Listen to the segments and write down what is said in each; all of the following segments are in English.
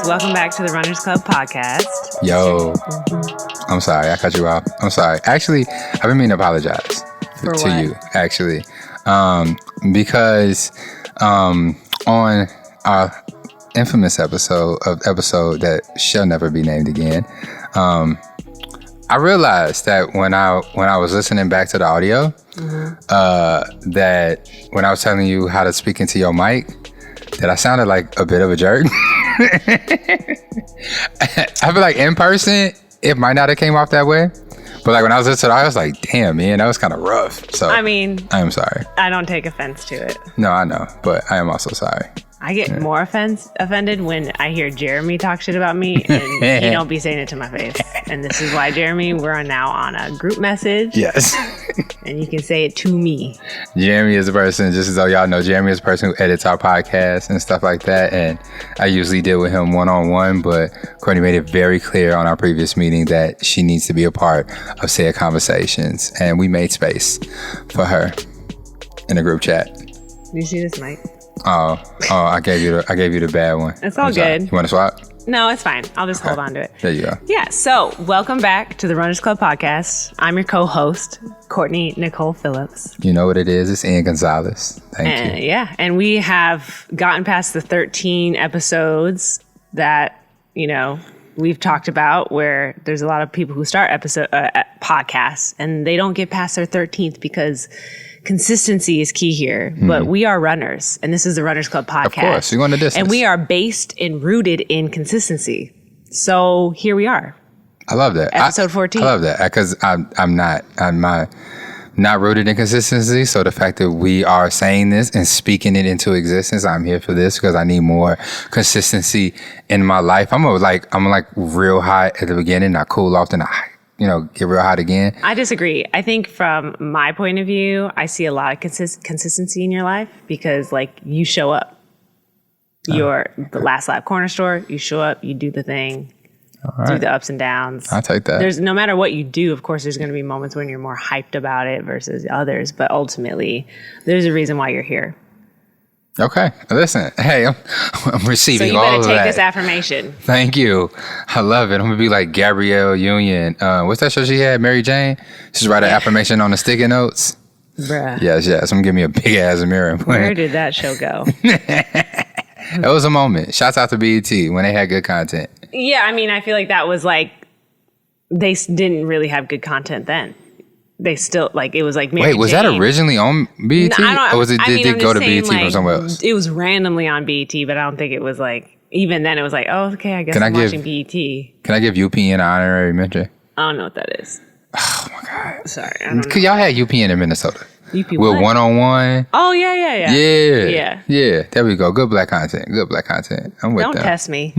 Welcome back to the Runners Club podcast. Yo, I'm sorry. I cut you off. I'm sorry. Actually, I've been meaning to apologize to you, actually. Because on our infamous episode that shall never be named again, I realized that when I was listening back to the audio, that when I was telling you how to speak into your mic, that I sounded like a bit of a jerk. I feel like in person, it might not have came off that way. But like when I was listening to it, I was like, damn, man, that was kind of rough. So I mean, I am sorry. I don't take offense to it. No, I know, but I am also sorry. I get more offended when I hear Jeremy talk shit about me and he don't be saying it to my face. And this is why, Jeremy, we're now on a group message. Yes. And you can say it to me. Jeremy is a person, just as though y'all know, Jeremy is a person who edits our podcast and stuff like that. And I usually deal with him one-on-one, but Courtney made it very clear on our previous meeting that she needs to be a part of said conversations. And we made space for her in a group chat. Do you see this mic? Oh, I gave you the bad one. It's all good. You want to swap? No, it's fine. I'll just hold on to it. There you go. Yeah, so welcome back to the Runners Club podcast. I'm your co-host, Courtney Nicole Phillips. You know what it is. It's Ian Gonzalez. Thank you. Yeah, and we have gotten past the 13 episodes that, we've talked about where there's a lot of people who start podcasts and they don't get past their 13th because consistency is key here, but we are runners, and this is the Runners Club podcast. Of course, you're going the distance. And we are based and rooted in consistency. So here we are. I love that. Episode 14. I love that because I'm not rooted in consistency. So the fact that we are saying this and speaking it into existence, I'm here for this because I need more consistency in my life. I'm like real high at the beginning. I cool off, then I get real hot again. I disagree. I think from my point of view, I see a lot of consistency in your life because you show up. You're the Last Lap Cornerstore. You show up, you do the thing, do the ups and downs. I'll take that. There's no matter what you do, of course, there's going to be moments when you're more hyped about it versus others. But ultimately, there's a reason why you're here. Okay. Listen, hey, I'm receiving all of that. So you better take this affirmation. Thank you. I love it. I'm going to be like Gabrielle Union. What's that show she had? Mary Jane? She's write an affirmation on the sticky notes. Bruh. Yes. I'm going to give me a big ass mirror. Where did that show go? It was a moment. Shouts out to BET when they had good content. Yeah, I mean, I feel like that was they didn't really have good content then. They still it was like Mary Wait, was Jane. that originally on BET? Or was it did it go to BET from somewhere else? It was randomly on BET, but I don't think it was even then it was oh, okay, I guess I'm watching BET. Can I give UPN an honorary mention? I don't know what that is. Oh my God. Sorry, I don't know. Y'all had UPN in Minnesota. UP with what? One-on-one. Oh, yeah. Yeah. There we go. Good black content. I'm with Don't them. test me.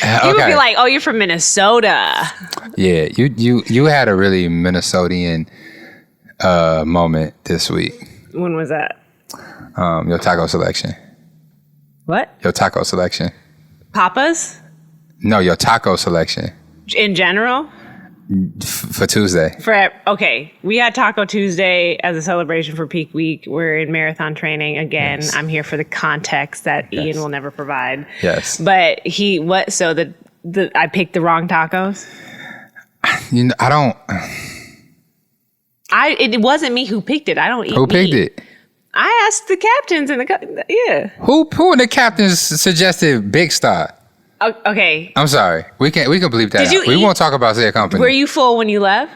People would be like, oh, you're from Minnesota. Yeah, you had a really Minnesotian moment this week. When was that? Your taco selection. What? Your taco selection. Papa's? No, your taco selection. In general? For Tuesday. Okay, we had Taco Tuesday as a celebration for Peak Week. We're in marathon training again. Yes. I'm here for the context that Ian will never provide. Yes. But so I picked the wrong tacos? I don't. It wasn't me who picked it. I don't eat Who picked it? I asked the captains and yeah. Who in the captains suggested Big Star? Okay. I'm sorry. We can bleep that out. We won't talk about their company. Were you full when you left?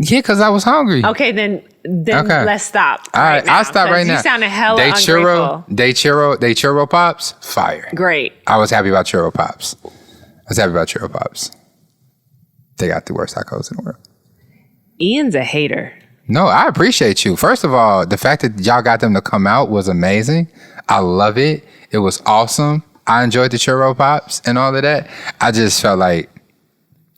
Yeah, because I was hungry. Okay, then let's stop. All right, I'll stop right now. You sounded hella ungrateful. They churro pops, fire. Great. I was happy about churro pops. They got the worst tacos in the world. Ian's a hater. No, I appreciate you. First of all, the fact that y'all got them to come out was amazing. I love it. It was awesome. I enjoyed the churro pops and all of that. I just felt like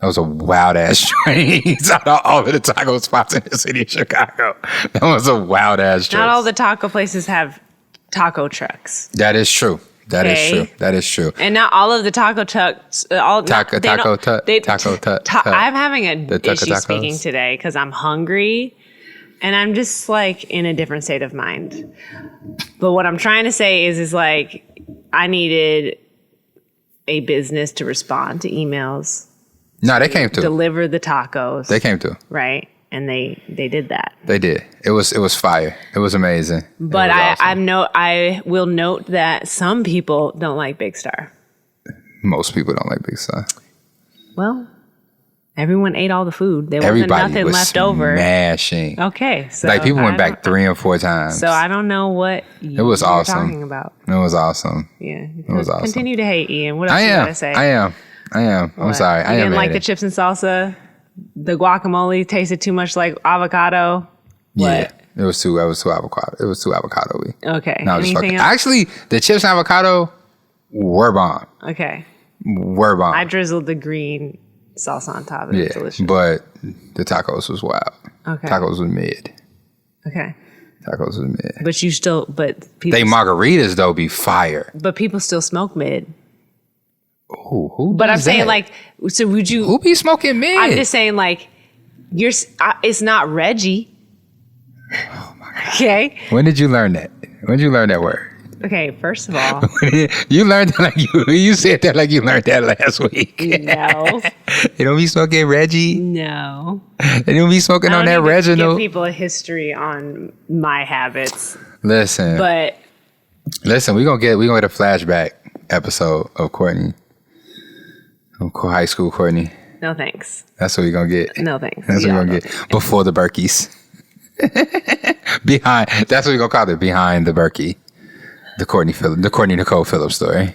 that was a wild ass train out of all of the taco spots in the city of Chicago. That was a wild ass train. Not all the taco places have taco trucks. That is true. That is true. And not all of the taco trucks. I'm having an issue speaking today because I'm hungry. And I'm just in a different state of mind. But what I'm trying to say is I needed a business to respond to emails. No, they came through. Deliver the tacos. They came through. Right. And they did that. They did. It was fire. It was amazing. But awesome. I will note that some people don't like Big Star. Most people don't like Big Star. Well, everyone ate all the food. There Everybody wasn't nothing was left over. Smashing. Okay, so like people went back 3 or 4 times. So I don't know what it was awesome. Talking about. It was awesome. Yeah, it was awesome. Continue to hate, Ian. What else you gotta say? I am. I'm sorry. You didn't like the chips and salsa. The guacamole tasted too much like avocado. Yeah, it was too avocado. It was too avocado-y. Okay. No, anything else? Actually, the chips and avocado were bomb. Okay. Were bomb. I drizzled the green salsa on top of it. Yeah, delicious. but the tacos was wild. Okay. Tacos was mid. Okay. Tacos was mid. But people. They margaritas though be fire. But people still smoke mid. Ooh, who? But I'm saying that? like, so would you? Who be smoking mid? I'm just saying like, it's not Reggie. Oh my God. Okay. When did you learn that? When did you learn that word? Okay, first of all, you learned that like you said that like you learned that last week. No. They don't be smoking Reggie. No. They don't be smoking on that Reginald. Give people a history on my habits. Listen, we gonna get a flashback episode of Courtney, of high school Courtney. No thanks. That's what we gonna get. No thanks. That's what we gonna get before the Berkeys. Behind. That's what we gonna call it. Behind the Berkey. The Courtney Nicole Phillips story.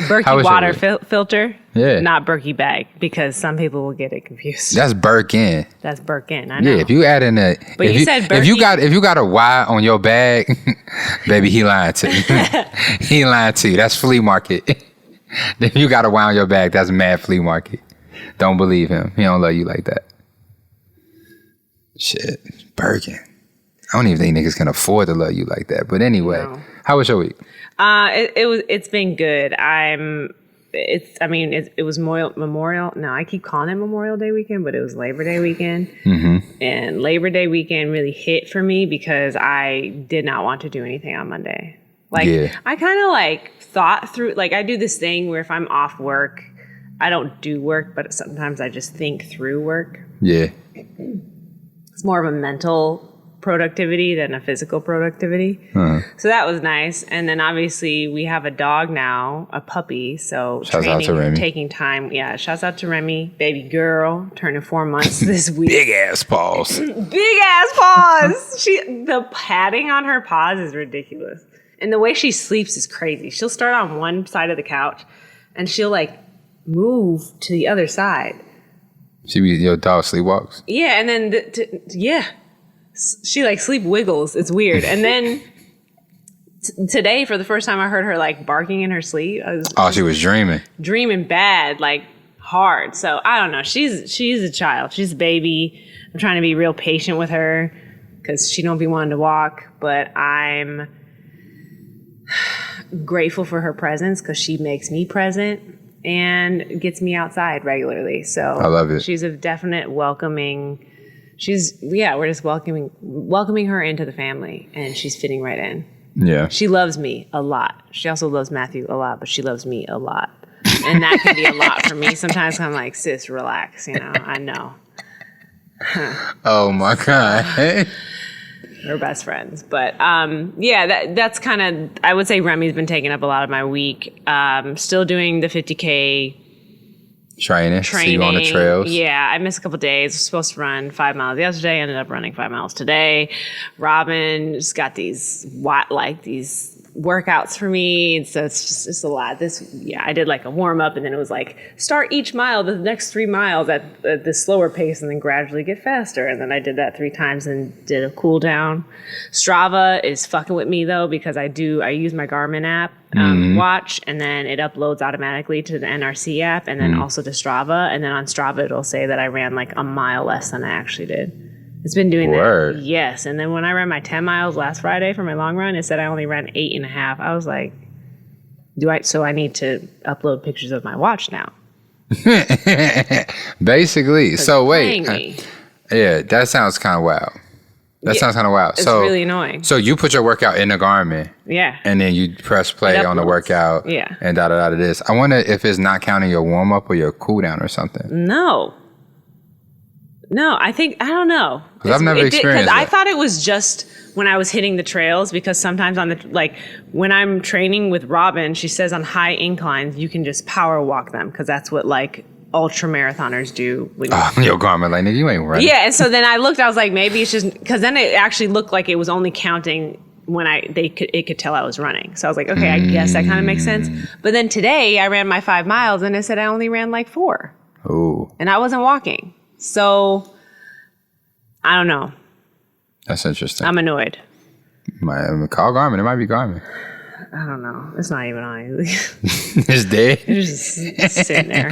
Berkey water filter? Yeah. Not Berkey bag, because some people will get it confused. That's Birkin. That's Birkin. I know. Yeah, if you add in a But you said Berkey. if you got a Y on your bag, baby, he lying to you. He lying to you. That's flea market. If you got a Y on your bag, that's mad flea market. Don't believe him. He don't love you like that. Shit. Birkin. I don't even think niggas can afford to love you like that. But anyway, How was your week? It's been good. It was Memorial. No, I keep calling it Memorial Day weekend, but it was Labor Day weekend. Mm-hmm. And Labor Day weekend really hit for me because I did not want to do anything on Monday. I kind of thought through, I do this thing where if I'm off work, I don't do work, but sometimes I just think through work. Yeah. It's more of a mental productivity than a physical productivity. Uh-huh. So that was nice. And then obviously we have a dog now, a puppy. So shouts out to Remy. Taking time. Yeah. Shouts out to Remy, baby girl, turning 4 months this week. Big ass paws. Big ass paws. The padding on her paws is ridiculous. And the way she sleeps is crazy. She'll start on one side of the couch and she'll move to the other side. Your dog sleepwalks? Yeah. And then, she sleep wiggles. It's weird. And then today, for the first time, I heard her barking in her sleep. She was dreaming. Dreaming bad, hard. So I don't know. She's a child. She's a baby. I'm trying to be real patient with her because she don't be wanting to walk. But I'm grateful for her presence because she makes me present and gets me outside regularly. So I love it. She's a definite welcoming. We're just welcoming her into the family, and she's fitting right in. Yeah. She loves me a lot. She also loves Matthew a lot, but she loves me a lot. And that can be a lot for me. Sometimes I'm like, sis, relax, I know. Oh my God. We're best friends. But that's kind of, I would say Remy's been taking up a lot of my week. Still doing the 50K training. See you on the trails. Yeah, I missed a couple days. I was supposed to run 5 miles yesterday. Ended up running 5 miles today. Robin's got these workouts for me. So it's a lot. I did a warm up and then it was start each mile, the next 3 miles at the slower pace and then gradually get faster. And then I did that 3 times and did a cool down. Strava is fucking with me though, because I use my Garmin app, watch, and then it uploads automatically to the NRC app and then also to Strava. And then on Strava, it'll say that I ran a mile less than I actually did. It's been doing that. Yes. And then when I ran my 10 miles last Friday for my long run, it said I only ran 8.5. I was like, so I need to upload pictures of my watch now. Basically. So wait. Me. Yeah, that sounds kind of wild. That sounds kind of wild. It's really annoying. So you put your workout in the Garmin. Yeah. And then you press play on the workout. Yeah. And da this. I wonder if it's not counting your warm up or your cool down or something. No, I don't know. Because I've never experienced it. I thought it was just when I was hitting the trails, because sometimes when I'm training with Robin, she says on high inclines, you can just power walk them because that's what ultra marathoners do. Yo, Garmin, nigga, you ain't running. Yeah, and so then I looked. I was like, maybe it's just because then it actually looked like it was only counting when it could tell I was running. So I was like, okay, I guess that kind of makes sense. But then today I ran my 5 miles and it said I only ran 4. Ooh, and I wasn't walking. So I don't know. That's interesting. I'm annoyed. Call Garmin. It might be Garmin. I don't know. It's not even on. It's dead. It's just sitting there.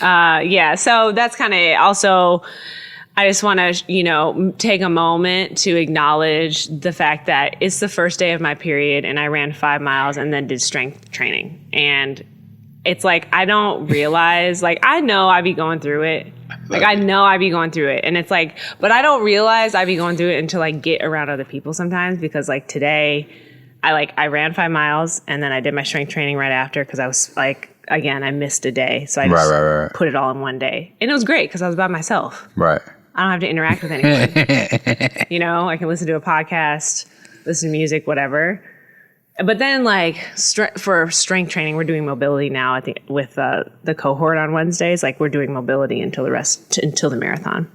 Yeah. So that's kind of it. Also, I just want to, take a moment to acknowledge the fact that it's the first day of my period and I ran 5 miles and then did strength training. And it's I don't realize, I know I be going through it. I know I be going through it. And it's but I don't realize I be going through it until I get around other people sometimes, because today I ran 5 miles and then I did my strength training right after because I was again, I missed a day. So I just put it all in one day. And it was great because I was by myself. Right. I don't have to interact with anyone. I can listen to a podcast, listen to music, whatever. But then for strength training, we're doing mobility now. I think with the cohort on Wednesdays, we're doing mobility until the marathon.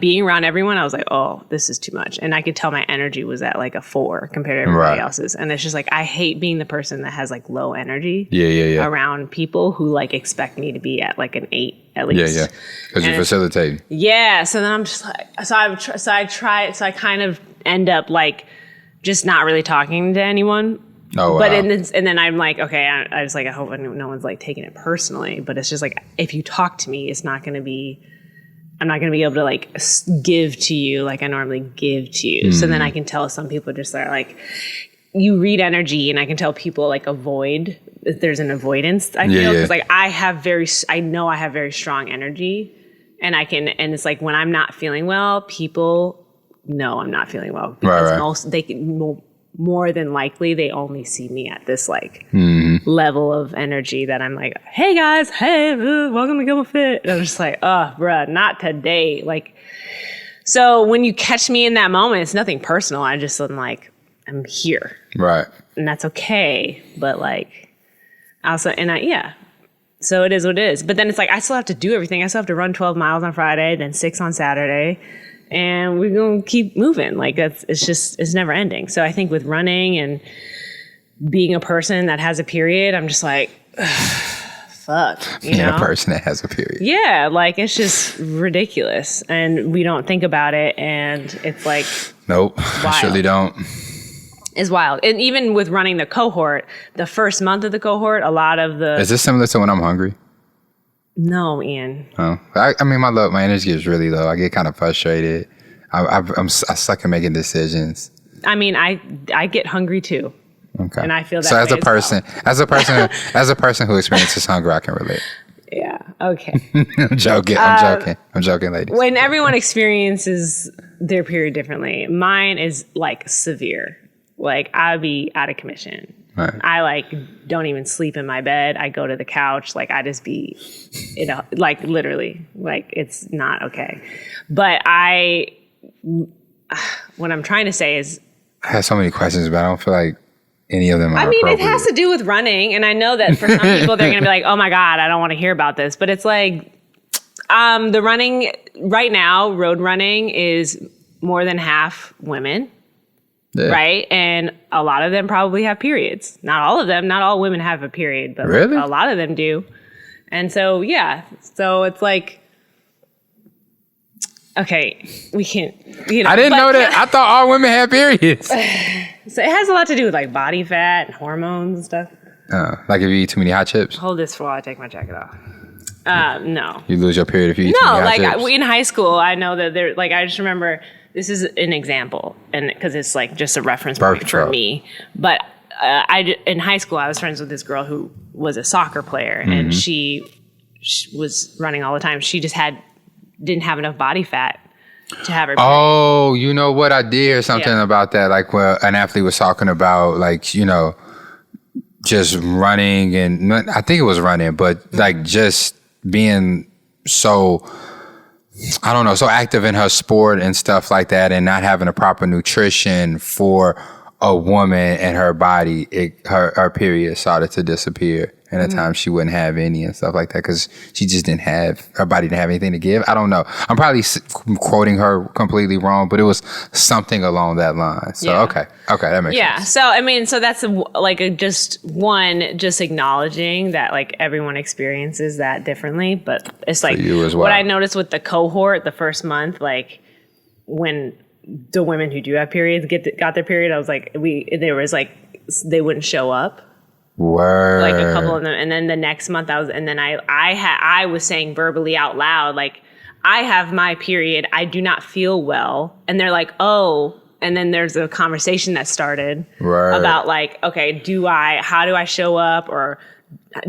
Being around everyone, I was like, oh, this is too much. And I could tell my energy was at a 4 compared to everybody else's. And it's just I hate being the person that has low energy around people who expect me to be at an 8 at least. Yeah. Because you're facilitating. Yeah. So then I'm just I kind of end up just not really talking to anyone. Oh, wow. But and then I'm okay, I just I hope no one's taking it personally. But it's just if you talk to me, it's not going to be. I'm not going to be able to give to you like I normally give to you. So then I can tell some people just are you read energy, and I can tell people avoid. There's an avoidance. I feel because I know I have very strong energy, and it's when I'm not feeling well, people know I'm not feeling well because they can more than likely they only see me at this level of energy that I'm hey guys, hey, welcome to Go Fit. And I'm just bruh, not today. So when you catch me in that moment, it's nothing personal. I just am I'm here. Right. And that's okay. But also, so it is what it is. But then it's I still have to do everything. I still have to run 12 miles on Friday, then 6 on Saturday. And we're going to keep moving. It's never ending. So I think with running and being a person that has a period, I'm just fuck. Being a person that has a period. Yeah. It's just ridiculous. And we don't think about it. And it's nope, I surely don't. It's wild. And even with running the cohort, the first month of the cohort, a lot of the... Is this similar to when I'm hungry? No, Ian. Oh, my energy is really low. I get kind of frustrated. I suck at making decisions. I get hungry too. Okay. And I feel that. So as a person who experiences hunger, I can relate. Yeah. Okay. I'm joking, ladies. When everyone experiences their period differently, mine is severe. I'll be out of commission. Right. I don't even sleep in my bed. I go to the couch. I just be, literally, it's not okay. But what I'm trying to say is, I have so many questions, but I don't feel like any of them are it has to do with running. And I know that for some people, they're going to be oh my God, I don't want to hear about this. But it's the running right now, road running is more than half women. Yeah. Right. And a lot of them probably have periods. Not all of them. Not all women have a period, but really? A lot of them do. And so, yeah. So it's okay, we can't. I didn't know that. I thought all women had periods. So it has a lot to do with body fat and hormones and stuff. If you eat too many hot chips? Hold this while I take my jacket off. No. You lose your period if you eat too many hot chips? In high school, I know that there. I just remember. This is an example, and because it's just a reference point for me. But in high school, I was friends with this girl who was a soccer player, and she was running all the time. She just didn't have enough body fat, to have her period. Oh, you know what? I did hear something about that. Like where an athlete was talking about, like, you know, just running, and I think it was running, but like just being so, I don't know, so active in her sport and stuff like that, and not having a proper nutrition for a woman and her body, her period started to disappear. And at times she wouldn't have any and stuff like that because she just her body didn't have anything to give. I don't know. I'm probably quoting her completely wrong, but it was something along that line. So, okay, that makes sense. Yeah. So, I mean, so that's just acknowledging that like everyone experiences that differently. But it's like you as well. What I noticed with the cohort the first month, like when the women who do have periods got their period, I was like, they wouldn't show up. Word. Like a couple of them, and then the next month I was saying verbally out loud, like, I have my period, I do not feel well, and they're like, oh, and then there's a conversation that started about like, okay, how do I show up, or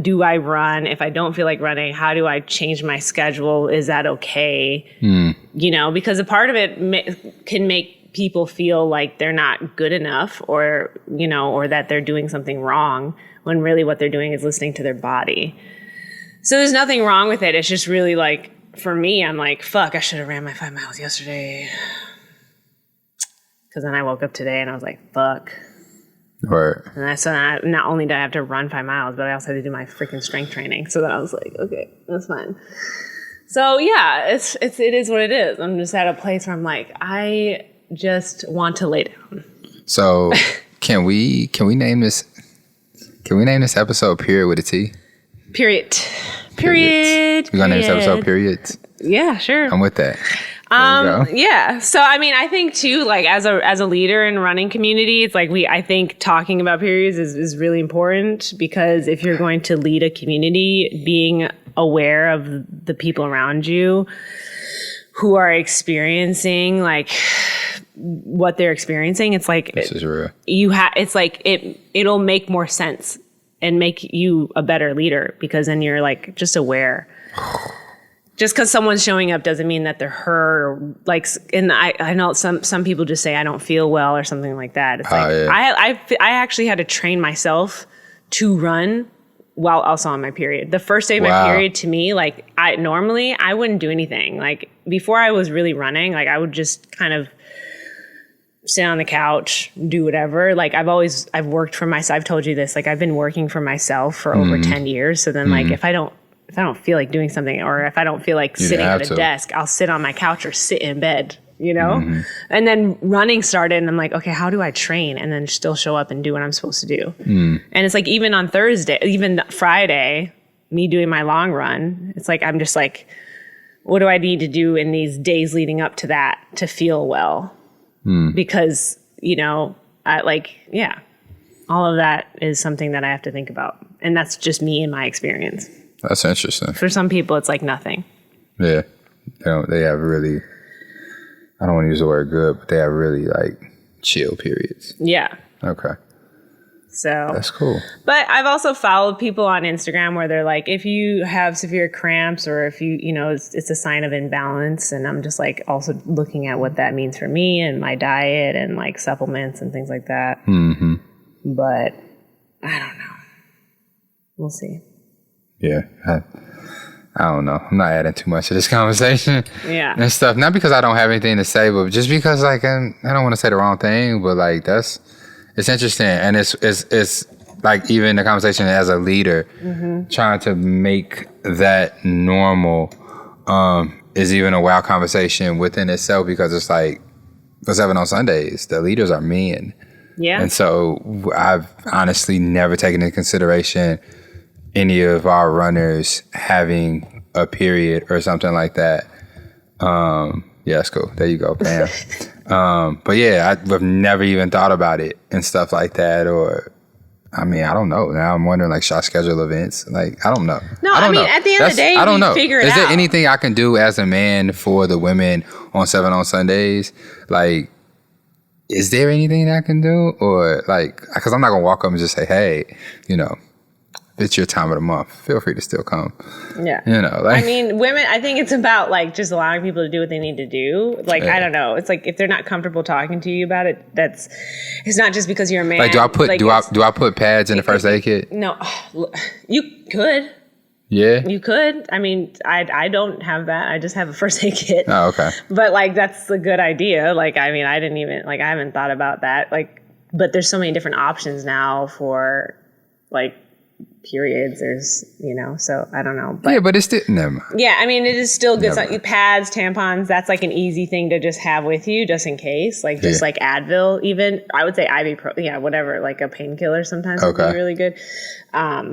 do I run? If I don't feel like running, how do I change my schedule? Is that okay? You know, because a part of it can make people feel like they're not good enough, or, you know, or that they're doing something wrong, when really what they're doing is listening to their body. So there's nothing wrong with it. It's just really like, for me, I'm like, fuck, I should have ran my 5 miles yesterday. Because then I woke up today and I was like, fuck. Right. And not only did I have to run 5 miles, but I also had to do my freaking strength training. So then I was like, okay, that's fine. So yeah, it is what it is. I'm just at a place where I'm like, I just want to lay down. So can we name this? Can we name this episode "Period" with a T? Period. We're gonna name this episode "Period." Yeah, sure. I'm with that. Yeah. So I mean, I think too, like as a leader in running community, it's like I think talking about periods is really important, because if you're going to lead a community, being aware of the people around you who are experiencing like what they're experiencing, it's like this is real. It's like it'll make more sense and make you a better leader, because then you're like just aware. Just because someone's showing up doesn't mean that they're hurt, or like. And I know some people just say I don't feel well or something like that. It's like I actually had to train myself to run while also on my period. The first day of my period, to me, like I wouldn't do anything. Like before I was really running, like I would just kind of sit on the couch, do whatever. Like I've worked for myself. I've told you this. Like I've been working for myself for over 10 years. So then like if I don't feel like doing something, or if I don't feel like sitting at a desk, I'll sit on my couch or sit in bed, you know? And then running started, and I'm like, okay, how do I train and then still show up and do what I'm supposed to do? And it's like, even on Thursday, even Friday, me doing my long run, it's like, I'm just like, what do I need to do in these days leading up to that to feel well? Because, you know, all of that is something that I have to think about. And that's just me and my experience. That's interesting. For some people, it's like nothing. Yeah. They have really, I don't want to use the word good, but they have really like chill periods. Yeah. Okay. So that's cool. But I've also followed people on Instagram where they're like, if you have severe cramps, or if you know, it's a sign of imbalance. And I'm just like also looking at what that means for me and my diet and like supplements and things like that. But I don't know. We'll see. Yeah. I don't know. I'm not adding too much to this conversation. Yeah. And stuff. Not because I don't have anything to say, but just because like I don't want to say the wrong thing, but like it's interesting. And it's like even the conversation as a leader, trying to make that normal is even a wild conversation within itself, because it's like, what's happening on Sundays? The leaders are men. Yeah. And so I've honestly never taken into consideration any of our runners having a period or something like that. Yeah, that's cool. There you go, bam. But yeah, I've never even thought about it and stuff like that. Or, I mean, I don't know. Now I'm wondering, like, should I schedule events? Like, I don't know. No, I mean, at the end of the day, I don't know. Figure it out. Is there anything I can do as a man for the women on 7 on Sundays? Like, is there anything that I can do? Or, like, because I'm not going to walk up and just say, hey, you know, it's your time of the month. Feel free to still come. Yeah. You know, like, I mean, women, I think it's about like just allowing people to do what they need to do. Like, I don't know. It's like if they're not comfortable talking to you about it, it's not just because you're a man. like, do I put pads in the first aid kit? No, you could. Yeah. You could. I mean, I don't have that. I just have a first aid kit. Oh, okay. But like, that's a good idea. Like, I mean, I haven't thought about that. Like, but there's so many different options now for like periods. There's, so I don't know. But, yeah, but it's still, never mind. Yeah, I mean, it is still good. So, pads, tampons, that's like an easy thing to just have with you just in case. Like, just like Advil, even. I would say ibuprofen, whatever, like a painkiller sometimes would be really good. All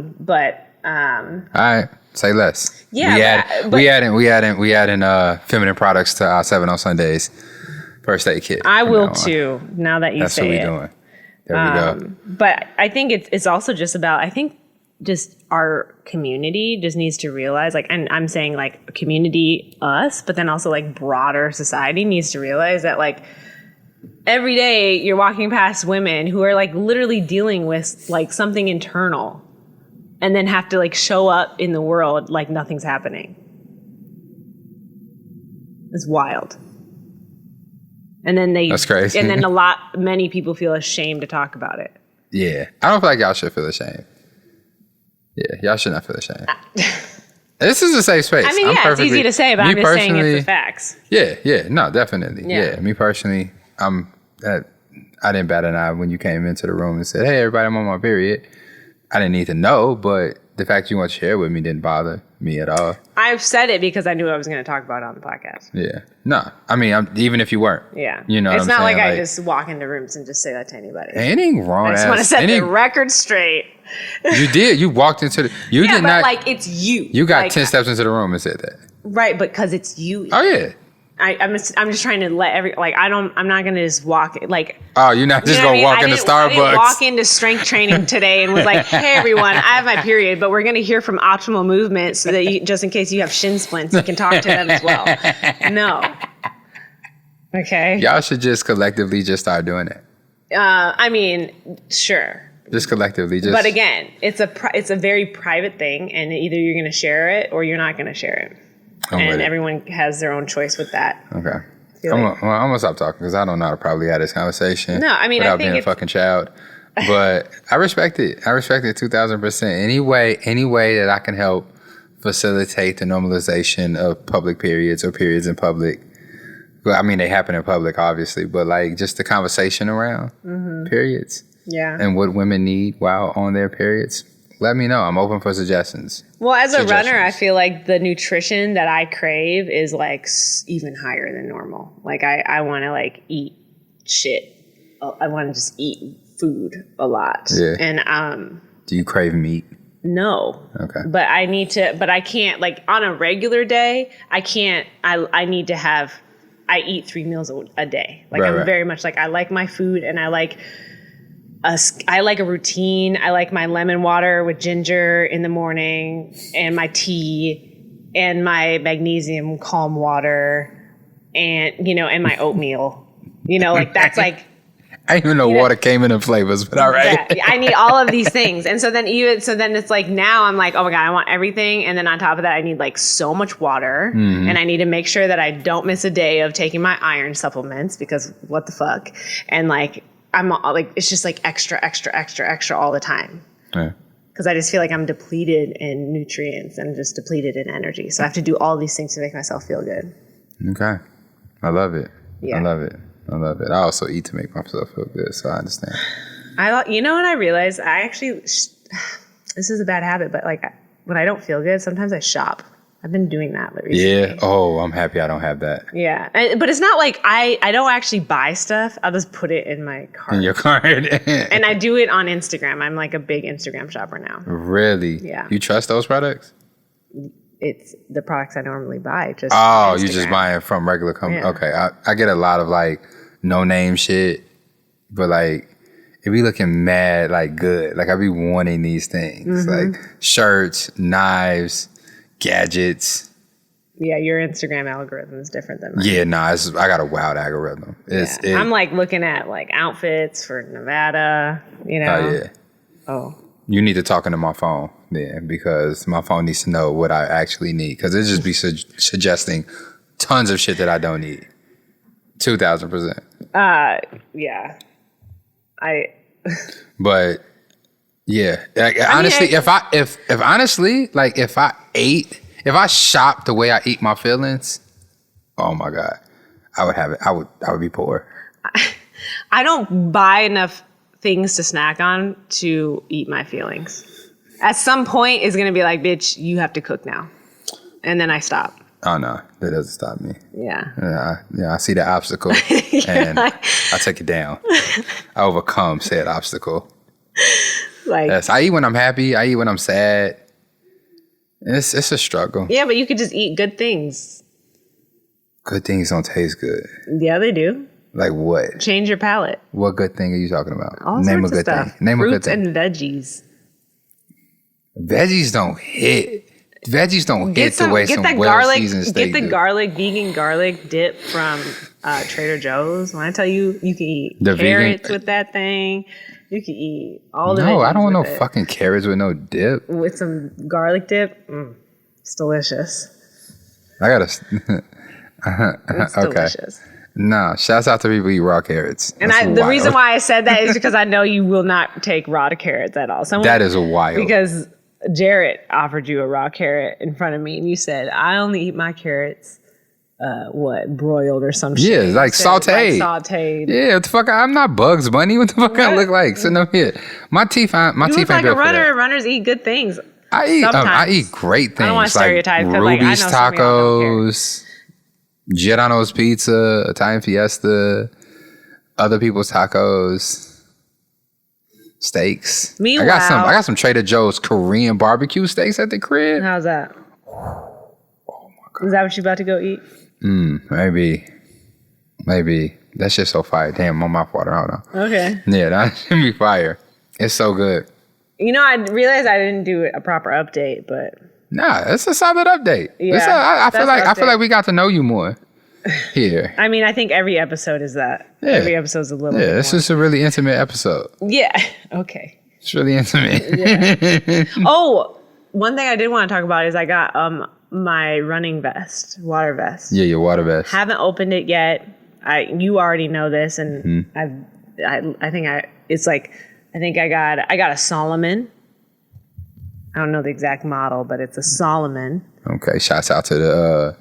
right, say less. Yeah, we adding feminine products to our 7 on Sundays first aid kit. I will too. Now that you say it, that's what we're doing. There we go. But I think it's also just about, I think just our community just needs to realize, like, and I'm saying like community, us, but then also like broader society needs to realize that like every day you're walking past women who are like literally dealing with like something internal and then have to like show up in the world like nothing's happening. It's wild. And then that's crazy. And then many people feel ashamed to talk about it. Yeah. I don't feel like y'all should feel ashamed. Yeah, y'all should not feel ashamed. This is a safe space. I mean, it's easy to say, but I'm just saying it's the facts. Yeah, no, definitely. Yeah, me personally, I didn't bat an eye when you came into the room and said, "Hey, everybody, I'm on my period." I didn't need to know, but the fact you want to share it with me didn't bother me at all. I've said it because I knew I was going to talk about it on the podcast. Yeah. No, I mean, even if you weren't. Yeah. You know it's what I'm not saying? like I just walk into rooms and just say that to anybody. Anything wrong. I just want to set the record straight. You did. You walked into the... You did not... like, it's you. You got like, 10 steps into the room and said that. Right, but because it's you. Oh, yeah. I'm just trying to let I'm not going to just walk, like... Oh, you're not just going to walk into Starbucks. I didn't walk into strength training today and was like, "Hey, everyone, I have my period, but we're going to hear from Optimal Movement so that just in case you have shin splints, you can talk to them as well." No. Okay? Y'all should just collectively just start doing it. I mean, sure. Just collectively. But again, it's a very private thing, and either you're going to share it or you're not going to share it. And everyone has their own choice with that. Okay. I'm gonna stop talking because I don't know how to probably have this conversation. No, I mean, without being a fucking child. But I respect it. I respect it 2,000%. Any way that I can help facilitate the normalization of public periods or periods in public. Well, I mean, they happen in public, obviously, but like just the conversation around periods. Yeah. And what women need while on their periods. Let me know. I'm open for suggestions. Well, as a runner, I feel like the nutrition that I crave is like even higher than normal. Like I want to like eat shit. I want to just eat food a lot. Yeah. And do you crave meat? No. Okay. But I can't, like on a regular day, I can't. I need to have. I eat 3 meals a day. Like I'm very much like I like my food and I like a routine. I like my lemon water with ginger in the morning and my tea and my magnesium calm water and, and my oatmeal, like that's like. I didn't even know water came in the flavors, but all right. Yeah, I need all of these things. And so then it's like now I'm like, oh my God, I want everything. And then on top of that, I need like so much water and I need to make sure that I don't miss a day of taking my iron supplements because what the fuck? And like, I'm like, it's just like extra all the time. Because I just feel like I'm depleted in nutrients and just depleted in energy. So I have to do all these things to make myself feel good. Okay. I love it. Yeah. I love it. I also eat to make myself feel good, so I understand. What I realized? I actually, this is a bad habit, but like when I don't feel good, sometimes I shop. I've been doing that recently. Yeah. Oh, I'm happy I don't have that. Yeah. But it's not like I don't actually buy stuff. I'll just put it in my cart. In your cart. And I do it on Instagram. I'm like a big Instagram shopper now. Really? Yeah. You trust those products? It's the products I normally buy. Just you just buy it from regular companies. Yeah. Okay. I get a lot of like no name shit, but like it be looking mad like good. Like I be wanting these things. Like shirts, knives, gadgets. Yeah, your Instagram algorithm is different than mine. Yeah, I got a wild algorithm. I'm like looking at like outfits for Nevada, Oh, yeah. Oh. You need to talk into my phone then, because my phone needs to know what I actually need. Because it just be suggesting tons of shit that I don't need. 2,000%. Yeah. But yeah, like, honestly, if I shop the way I eat my feelings, oh my God, I would have it. I would be poor. I don't buy enough things to snack on to eat my feelings. At some point, it's going to be like, bitch, you have to cook now. And then I stop. Oh, no, that doesn't stop me. Yeah. I see the obstacle and I take it down. I overcome said obstacle. Like, yes, I eat when I'm happy. I eat when I'm sad. It's a struggle. Yeah, but you could just eat good things. Good things don't taste good. Yeah, they do. Like what? Change your palate. What good thing are you talking about? All Name sorts a of good stuff. thing. Name Fruits a good thing. and veggies. Veggies don't hit. Veggies don't hit the way some well-seasoned steak Get the do. vegan garlic dip from Trader Joe's. When I tell you, you can eat carrots with that thing. You can eat all the veggies. No, I don't want no fucking carrots with no dip. With some garlic dip, it's delicious. I gotta. It's okay. delicious. Nah, shouts out to people who eat raw carrots. And the reason why I said that is because I know you will not take raw carrots at all. That is wild. Because Jarrett offered you a raw carrot in front of me, and you said, "I only eat my carrots, broiled or some shit." Yeah, like sauteed. Sauteed. Yeah, what the fuck? I'm not Bugs Bunny. What the fuck I look like? Sitting up here, my teeth. My you teeth look ain't like a built for runner. that. Runners eat good things. I eat great things. I don't want to stereotype, like Ruby's tacos, Giordano's Pizza, Italian Fiesta, other people's tacos, steaks. Meanwhile, I got some Trader Joe's Korean barbecue steaks at the crib. How's that? Oh my God. Is that what you about to go eat? Maybe. That shit's so fire. Damn, my mouth water. I don't know. Okay. Yeah, that should be fire. It's so good. You know, I realized I didn't do a proper update, but nah, it's a solid update. Yeah, I feel like we got to know you more here. I mean, I think every episode is that. Yeah. Every episode's a little bit this is a really intimate episode. Yeah. Okay. It's really intimate. Yeah. Oh, one thing I did want to talk about is I got my running vest, water vest. Yeah, your water vest. Haven't opened it yet. You already know this, and I think I got a Solomon. I don't know the exact model, but it's a Solomon. Okay, shouts out to the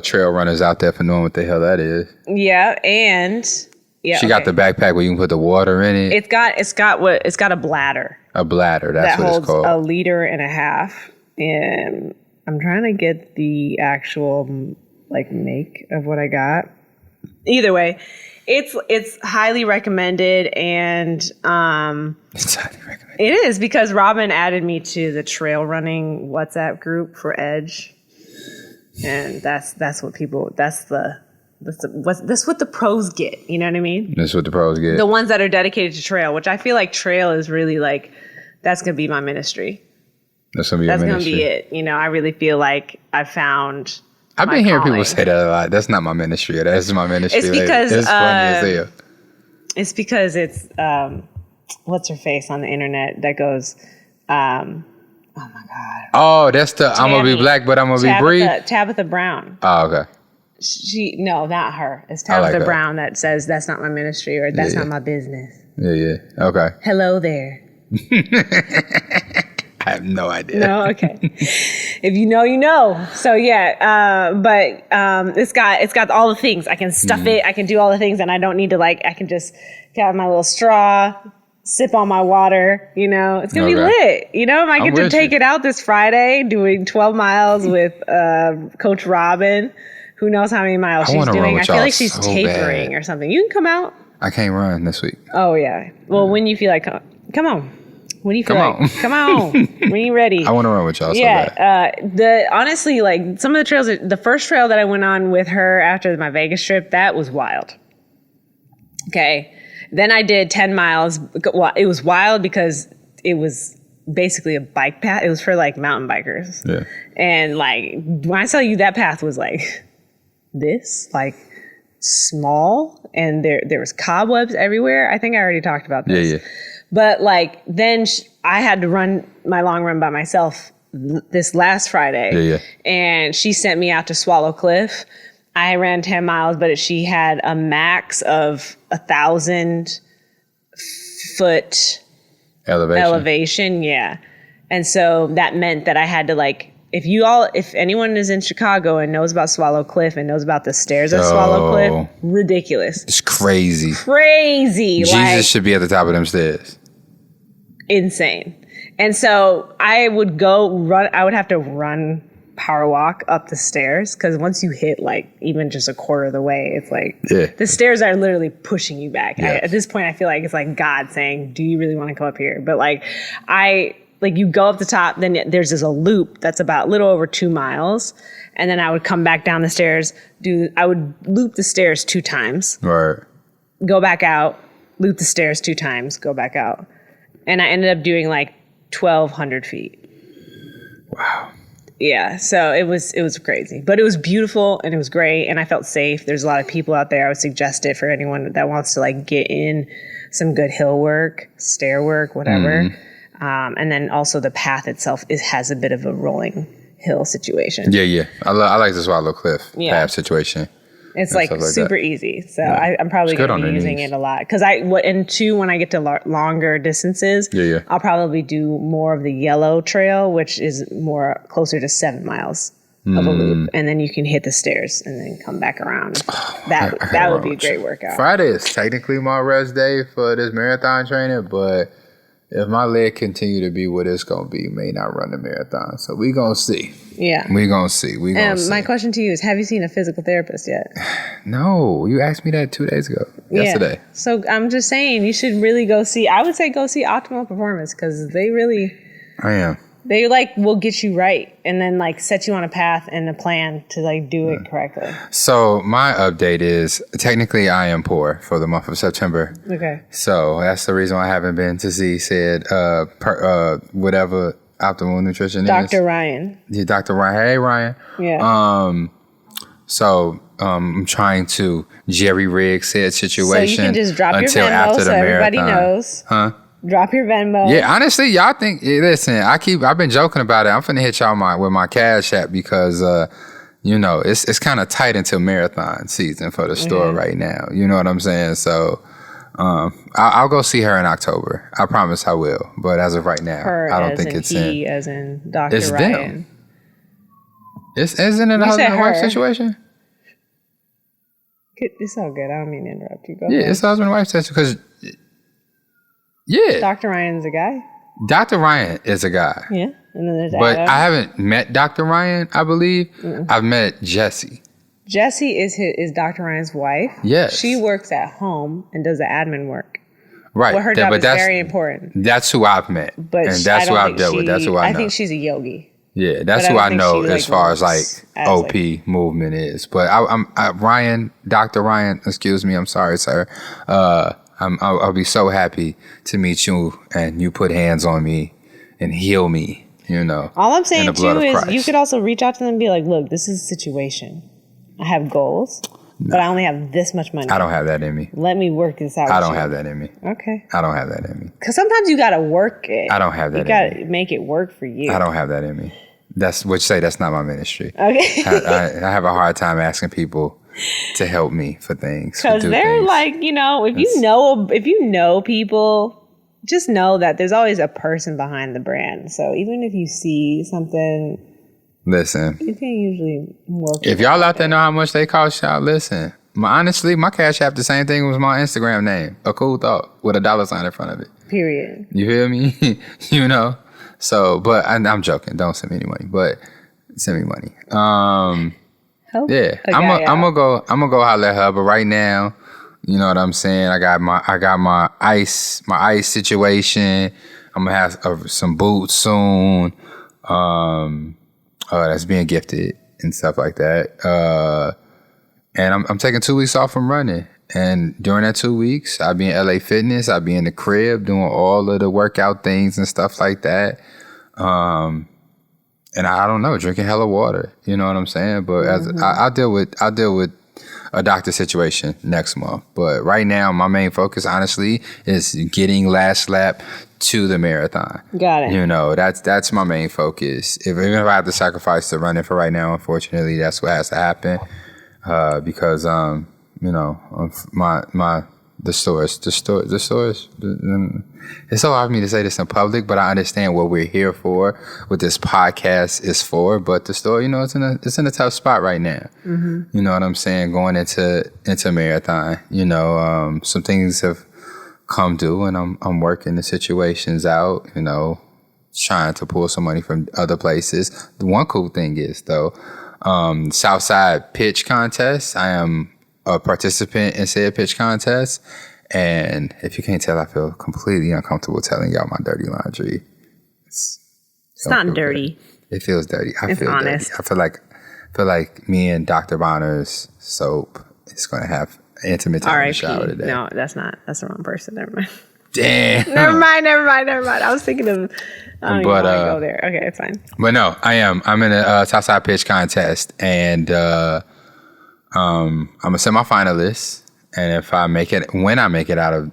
trail runners out there for knowing what the hell that is. Yeah, and she got the backpack where you can put the water in it. It's got a bladder. A bladder, that's what it's called. That holds 1.5 liters, and I'm trying to get the actual make of what I got. Either way, it's highly recommended, and it's highly recommended. It is because Robin added me to the trail running WhatsApp group for Edge, and that's what the pros get. You know what I mean? That's what the pros get. The ones that are dedicated to trail, which I feel like trail is really that's gonna be my ministry. That's gonna be it. You know, I really feel like I've found. I've been hearing people say that a lot. That's not my ministry. That's my ministry. It's because it's funny as hell. It's because it's what's her face on the internet that goes, oh my God. Oh, that's the Tammy. I'm gonna be black, but I'm gonna be brief. Tabitha Brown. Oh, okay. No, not her. It's Tabitha Brown that says that's not my ministry or that's not my business. Yeah. Okay. Hello there. I have no idea. No, okay. If you know, you know. So yeah, but it's got all the things. I can stuff it. I can do all the things, and I don't need to I can just have my little straw, sip on my water. You know, it's gonna be lit. You know, I get to take it out this Friday, doing 12 miles with Coach Robin. Who knows how many miles she's doing? I feel like she's tapering or something. You can come out. I can't run this week. Oh yeah. Well, when you feel like, come on. When do you feel like? Come on. When you ready? I want to run with y'all so bad. Honestly, some of the trails, the first trail that I went on with her after my Vegas trip, that was wild. Okay. Then I did 10 miles. Well, it was wild because it was basically a bike path. It was for mountain bikers. Yeah. And when I tell you that path was this, small, and there was cobwebs everywhere. I think I already talked about this. Yeah. But then I had to run my long run by myself this last Friday. And she sent me out to Swallow Cliff. I ran 10 miles, but she had a max of 1,000 foot elevation. Yeah. And so that meant that I had to like, if anyone is in Chicago and knows about Swallow Cliff and knows about the stairs at Swallow Cliff, ridiculous. It's crazy. Jesus should be at the top of them stairs. Insane. And so I would have to run power walk up the stairs because once you hit like even just a quarter of the way, it's like the stairs are literally pushing you back. At this point, I feel like it's like God saying, do you really want to go up here? But like you go up the top, then there's a loop that's about a little over 2 miles. And then I would come back down the stairs, I would loop the stairs 2 times. Right. Go back out, loop the stairs 2 times, go back out. And I ended up doing like 1,200 feet. Wow. Yeah, so it was crazy. But it was beautiful and it was great and I felt safe. There's a lot of people out there. I would suggest it for anyone that wants to like get in some good hill work, stair work, whatever. And then also the path itself has a bit of a rolling hill situation. Yeah. I like the Swallow Cliff path situation. It's like super easy. So I'm probably going to be using it a lot. Because when I get to longer distances, I'll probably do more of the yellow trail, which is more closer to 7 miles of a loop. And then you can hit the stairs and then come back around. That would be a great workout. Friday is technically my rest day for this marathon training, but if my leg continue to be what it's going to be, may not run the marathon. So we going to see. Yeah. We going to see. My question to you is, have you seen a physical therapist yet? No. You asked me that 2 days ago. Yesterday. So I'm just saying, you should really go see Optimal Performance because they really... I am. They will get you right and then set you on a path and a plan to do it correctly. So my update is technically I am poor for the month of September. Okay. So that's the reason why I haven't been to see said whatever optimal nutrition is. Dr. Ryan. Yeah, Dr. Ryan. Hey Ryan. Yeah. So I'm trying to jerry rig said situation. So you can just drop your Venmo so everybody knows. Huh? Drop your Venmo. Yeah, honestly, y'all think. Listen, I've been joking about it. I'm finna hit y'all with my Cash App because it's kind of tight until marathon season for the store right now. You know what I'm saying? So I'll go see her in October. I promise I will. But as of right now, I don't think it's he, as in Dr. It's Ryan. them. Isn't it a husband and wife situation? It's all good. I don't mean to interrupt you. Go ahead. It's a husband and wife situation because. Yeah. Dr. Ryan's a guy? Dr. Ryan is a guy. Yeah. And then there's But Adam. I haven't met Dr. Ryan, I believe. I've met Jessie. Jessie is Dr. Ryan's wife. Yes. She works at home and does the admin work. Right. Well, her job is very important. That's who I've met. But and that's who I've dealt with. That's who I know. I think she's a yogi. Yeah, that's who I know as far as OP movement is. But Dr. Ryan, excuse me, I'm sorry, sir. I'll be so happy to meet you and you put hands on me and heal me, All I'm saying too is you could also reach out to them and be like, look, this is a situation. I have goals, but I only have this much money. I don't have that in me. Let me work this out. I don't have that in me. Okay. I don't have that in me. Because sometimes you got to work it. I don't have that in me. You got to make it work for you. I don't have that in me. That's not my ministry. Okay. I have a hard time asking people to help me for things. Because they're if you know people, just know that there's always a person behind the brand. So even if you see something, listen, you can usually work. If y'all out there know how much they cost y'all, listen. Honestly, my Cash App the same thing was my Instagram name. A cool thought with a $sign in front of it. Period. You feel me? So, but I'm joking. Don't send me any money, but send me money. Yeah, I'm gonna go holler at her. But right now, you know what I'm saying. I got my ice situation. I'm gonna have some boots soon. That's being gifted and stuff like that. And I'm taking 2 weeks off from running. And during that 2 weeks, I'll be in LA Fitness. I'll be in the crib doing all of the workout things and stuff like that. And I don't know, drinking hella water. You know what I'm saying? But I'll deal with a doctor situation next month. But right now, my main focus, honestly, is getting Last Lap to the marathon. Got it. You know, that's my main focus. Even if I have to sacrifice the running for right now, unfortunately, that's what has to happen. Because you know, the stores. It's so hard for me to say this in public, but I understand what we're here for, what this podcast is for. But the store, you know, it's in a tough spot right now. Mm-hmm. You know what I'm saying? Going into marathon, you know, some things have come due, and I'm working the situations out. You know, trying to pull some money from other places. The one cool thing is though, Southside Pitch Contest. I am a participant in said pitch contest. And if you can't tell, I feel completely uncomfortable telling y'all my dirty laundry. It's not dirty. Good. It feels dirty. It's feel honest. dirty. I feel like me and Dr. Bonner's soap is going to have intimate time in the shower today. No, that's the wrong person. Never mind. Damn. Never mind. I was thinking of. I don't even want to go there. Okay, it's fine. But no, I am. I'm in a Southside Pitch Contest, and I'm a semifinalist. And if when I make it out of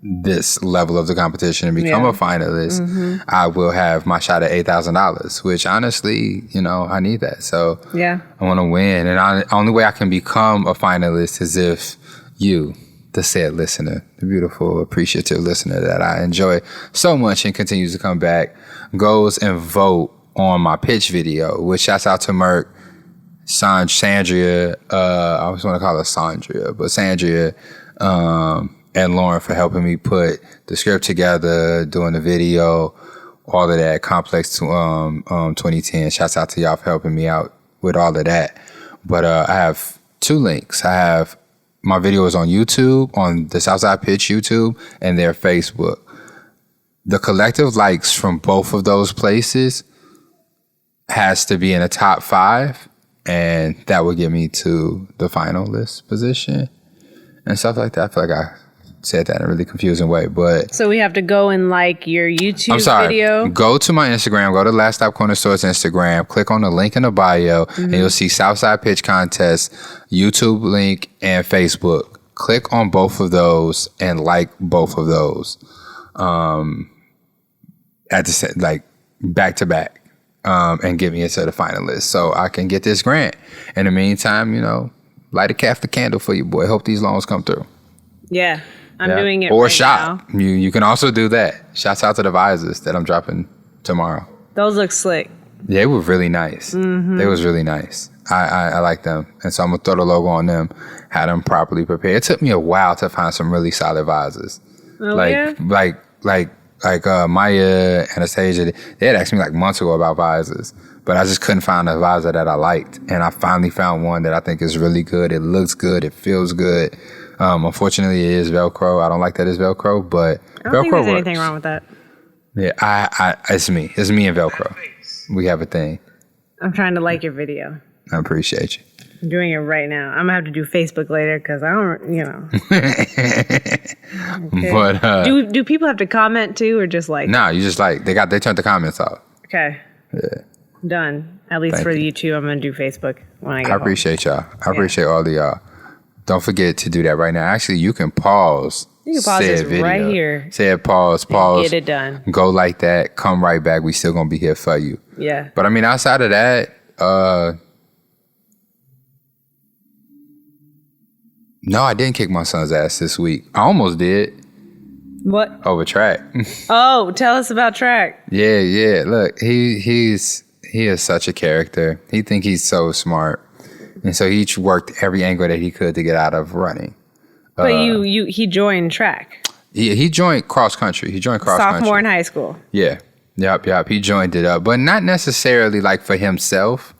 this level of the competition and become a finalist, mm-hmm. I will have my shot at $8,000, which honestly, you know, I need that. So yeah, I want to win. And the only way I can become a finalist is if you, the said listener, the beautiful, appreciative listener that I enjoy so much and continues to come back, goes and vote on my pitch video, which shouts out to Merck, Sandria, I always want to call her Sandria, but Sandria and Lauren for helping me put the script together, doing the video, all of that. Complex 2010. Shouts out to y'all for helping me out with all of that. But I have two links. I have my videos on YouTube, on the Southside Pitch YouTube, and their Facebook. The collective likes from both of those places has to be in the top 5. And that would get me to the finalist position and stuff like that. I feel like I said that in a really confusing way, but so we have to go and like your YouTube video. Go to my Instagram. Go to Last Lap Cornerstore's Instagram. Click on the link in the bio, mm-hmm. and you'll see Southside Pitch Contest, YouTube link, and Facebook. Click on both of those and like both of those. At the like back to back. And get me into the finalists so I can get this grant. In the meantime, you know, light a Catholic candle for you, boy. Hope these loans come through. Yeah, I'm doing it or right shop. now. You can also do that. Shouts out to the Visors that I'm dropping tomorrow. Those look slick. They were really nice. Mm-hmm. They was really nice. I like them. And so I'm going to throw the logo on them, had them properly prepared. It took me a while to find some really solid Visors. Oh, Like Maya, Anastasia, they had asked me like months ago about visors, but I just couldn't find a visor that I liked. And I finally found one that I think is really good. It looks good. It feels good. Unfortunately, it is Velcro. I don't like that it's Velcro, but I don't Velcro think there's works. anything wrong with that. Yeah, it's me. It's me and Velcro. We have a thing. I'm trying to like your video. I appreciate you. I'm doing it right now. I'm gonna have to do Facebook later because I don't, you know. Okay. But do people have to comment too, or just like? No, you just like they turned the comments off. Okay. Yeah. Done. At least for YouTube, I'm gonna do Facebook when I get home. Appreciate y'all. I appreciate all of y'all. Don't forget to do that right now. Actually, you can pause. You can pause this video. right here. Say it, pause. Get it done. Go like that. Come right back. We still gonna be here for you. Yeah. But I mean, outside of that, no, I didn't kick my son's ass this week. I almost did. What? Over track. Oh, tell us about track. Yeah. Look, he is such a character. He think he's so smart, and so he worked every angle that he could to get out of running. But he joined track. He joined cross country. Sophomore in high school. Yeah. Yep. He joined it up, but not necessarily like for himself.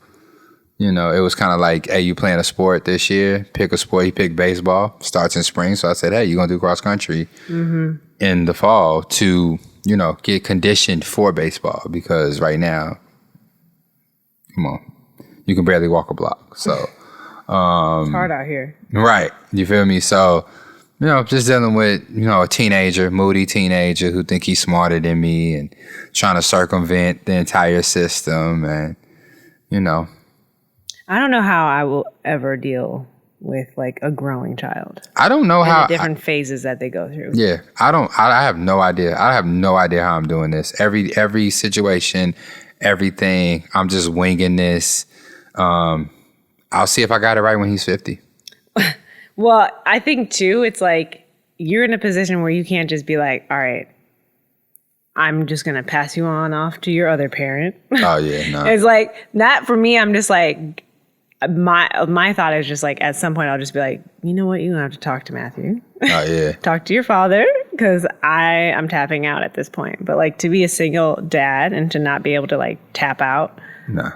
You know, it was kind of like, hey, you playing a sport this year? Pick a sport. He picked baseball. Starts in spring. So I said, hey, you're going to do cross country in the fall to, you know, get conditioned for baseball. Because right now, come on, you can barely walk a block. So it's hard out here. Right. You feel me? So, you know, just dealing with, you know, a moody teenager who think he's smarter than me and trying to circumvent the entire system and, you know. I don't know how I will ever deal with like a growing child. I don't know and how the different phases that they go through. Yeah, I have no idea. I have no idea how I'm doing this. Every situation, everything. I'm just winging this. I'll see if I got it right when he's 50. Well, I think too, it's like you're in a position where you can't just be like, all right, I'm just going to pass you on off to your other parent. Oh, yeah, no. It's like, that for me, I'm just like, my thought is just like, at some point, I'll just be like, you know what? You're going to have to talk to Matthew. Oh, yeah. Talk to your father, because I'm tapping out at this point. But like, to be a single dad and to not be able to like tap out. No.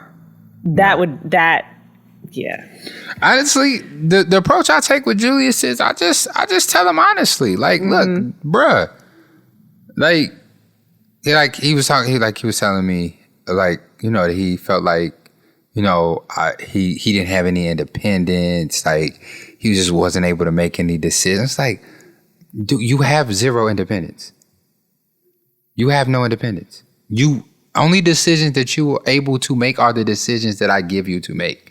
Yeah. Honestly, the approach I take with Julius is I just tell him honestly, like, look, bruh, like he was telling me, like, you know, that he felt like, you know, he didn't have any independence, like he just wasn't able to make any decisions. Like, dude, you have zero independence. You have no independence. You only decisions that you are able to make are the decisions that I give you to make.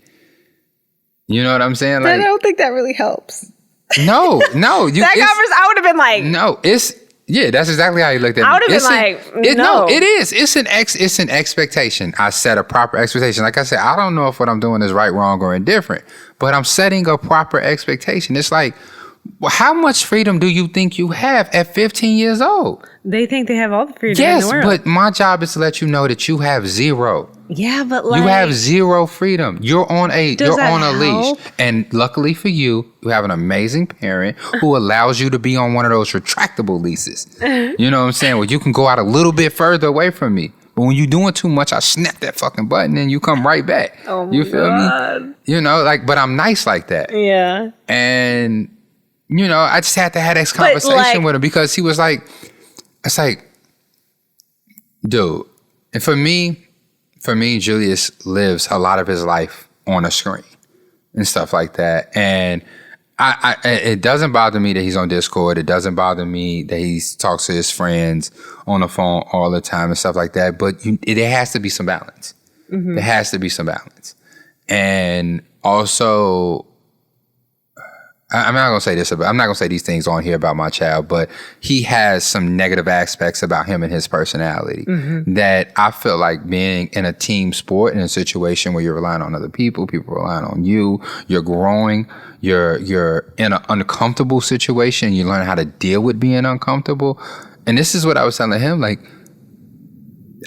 You know what I'm saying? Like, I don't think that really helps. No. I would have been like, no, that's exactly how he looked at me. I would have been like, no. It is. It's an expectation. I set a proper expectation. Like I said, I don't know if what I'm doing is right, wrong, or indifferent, but I'm setting a proper expectation. It's like, how much freedom do you think you have at 15 years old? They think they have all the freedom in the world. Yes, but my job is to let you know that you have zero. Yeah, but like, you have zero freedom. You're on a leash. And luckily for you, you have an amazing parent who allows you to be on one of those retractable leases. You know what I'm saying? Well, you can go out a little bit further away from me. But when you're doing too much, I snap that fucking button and you come right back. Oh my you feel God. me? You know, like, but I'm nice like that. Yeah. And, you know, I just had to have this conversation with him because he was like, it's like, dude, and for me, Julius lives a lot of his life on a screen and stuff like that. And it doesn't bother me that he's on Discord. It doesn't bother me that he talks to his friends on the phone all the time and stuff like that. But there has to be some balance. Mm-hmm. There has to be some balance. And also, I'm not gonna say this I'm not gonna say these things on here about my child, but he has some negative aspects about him and his personality that I feel like being in a team sport, in a situation where you're relying on other people relying on you, you're growing, you're in an uncomfortable situation, you learn how to deal with being uncomfortable. And this is what I was telling him, like,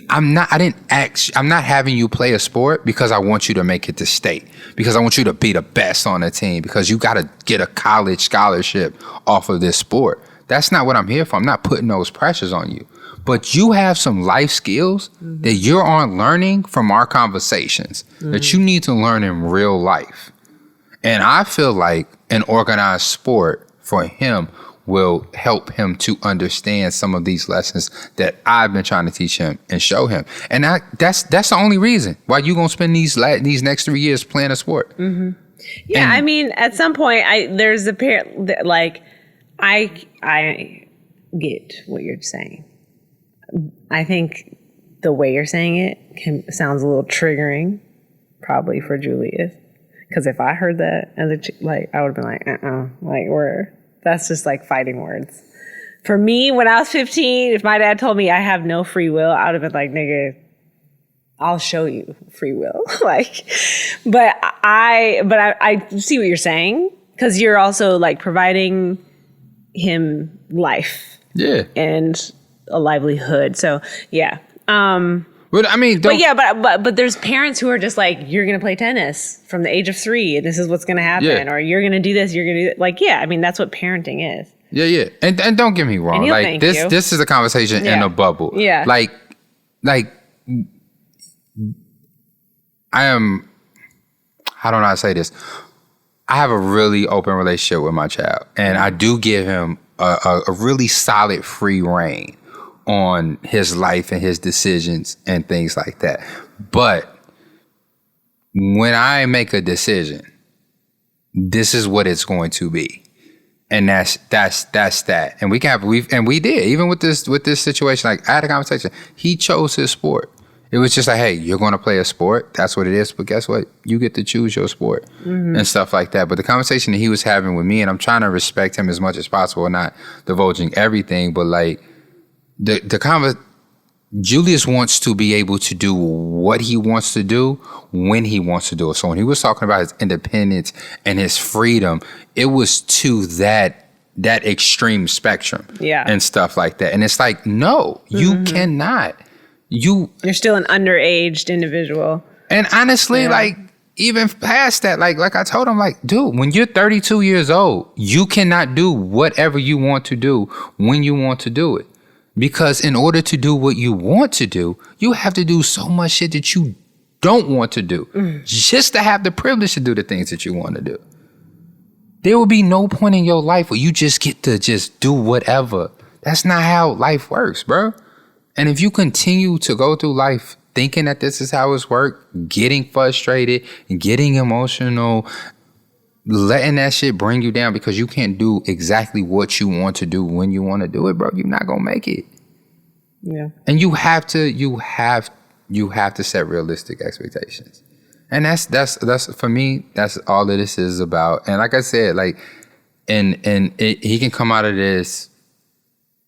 I'm not having you play a sport because I want you to make it to state, because I want you to be the best on the team, because you got to get a college scholarship off of this sport. That's not what I'm here for. I'm not putting those pressures on you. But you have some life skills that you're on learning from our conversations that you need to learn in real life. And I feel like an organized sport for him will help him to understand some of these lessons that I've been trying to teach him and show him. And that's the only reason why you're going to spend these next 3 years playing a sport. Mm-hmm. Yeah, and I mean, at some point, there's a parent, like, I get what you're saying. I think the way you're saying it sounds a little triggering, probably for Julius. Because if I heard that as I would have been like, that's just like fighting words. For me, when I was 15, if my dad told me I have no free will, I would have been like, nigga, I'll show you free will. But I see what you're saying, because you're also like providing him life. Yeah. And a livelihood. So yeah. But I mean, but there's parents who are just like, you're going to play tennis from the age of 3 and this is what's going to happen, or you're going to do this, you're going to do that. Like, yeah, I mean, that's what parenting is. Yeah. And don't get me wrong. Like this is a conversation in a bubble. Yeah. Like I am, how do I say this? I have a really open relationship with my child, and I do give him a really solid free reign on his life and his decisions and things like that. But when I make a decision, this is what it's going to be. And that's that. And we did, even with this situation, like I had a conversation, he chose his sport. It was just like, hey, you're going to play a sport. That's what it is. But guess what? You get to choose your sport and stuff like that. But the conversation that he was having with me, and I'm trying to respect him as much as possible, not divulging everything, but like Julius wants to be able to do what he wants to do when he wants to do it. So when he was talking about his independence and his freedom, it was to that extreme spectrum and stuff like that. And it's like, no, you cannot. You're still an underaged individual. And honestly, like, even past that, like I told him, like, dude, when you're 32 years old, you cannot do whatever you want to do when you want to do it. Because in order to do what you want to do, you have to do so much shit that you don't want to do just to have the privilege to do the things that you want to do. There will be no point in your life where you just get to just do whatever. That's not how life works, bro. And if you continue to go through life thinking that this is how it's worked, getting frustrated, getting emotional, letting that shit bring you down because you can't do exactly what you want to do when you want to do it, bro, you're not gonna make it. Yeah. And you have to set realistic expectations. And that's for me, that's all that this is about. And like I said, like, he can come out of this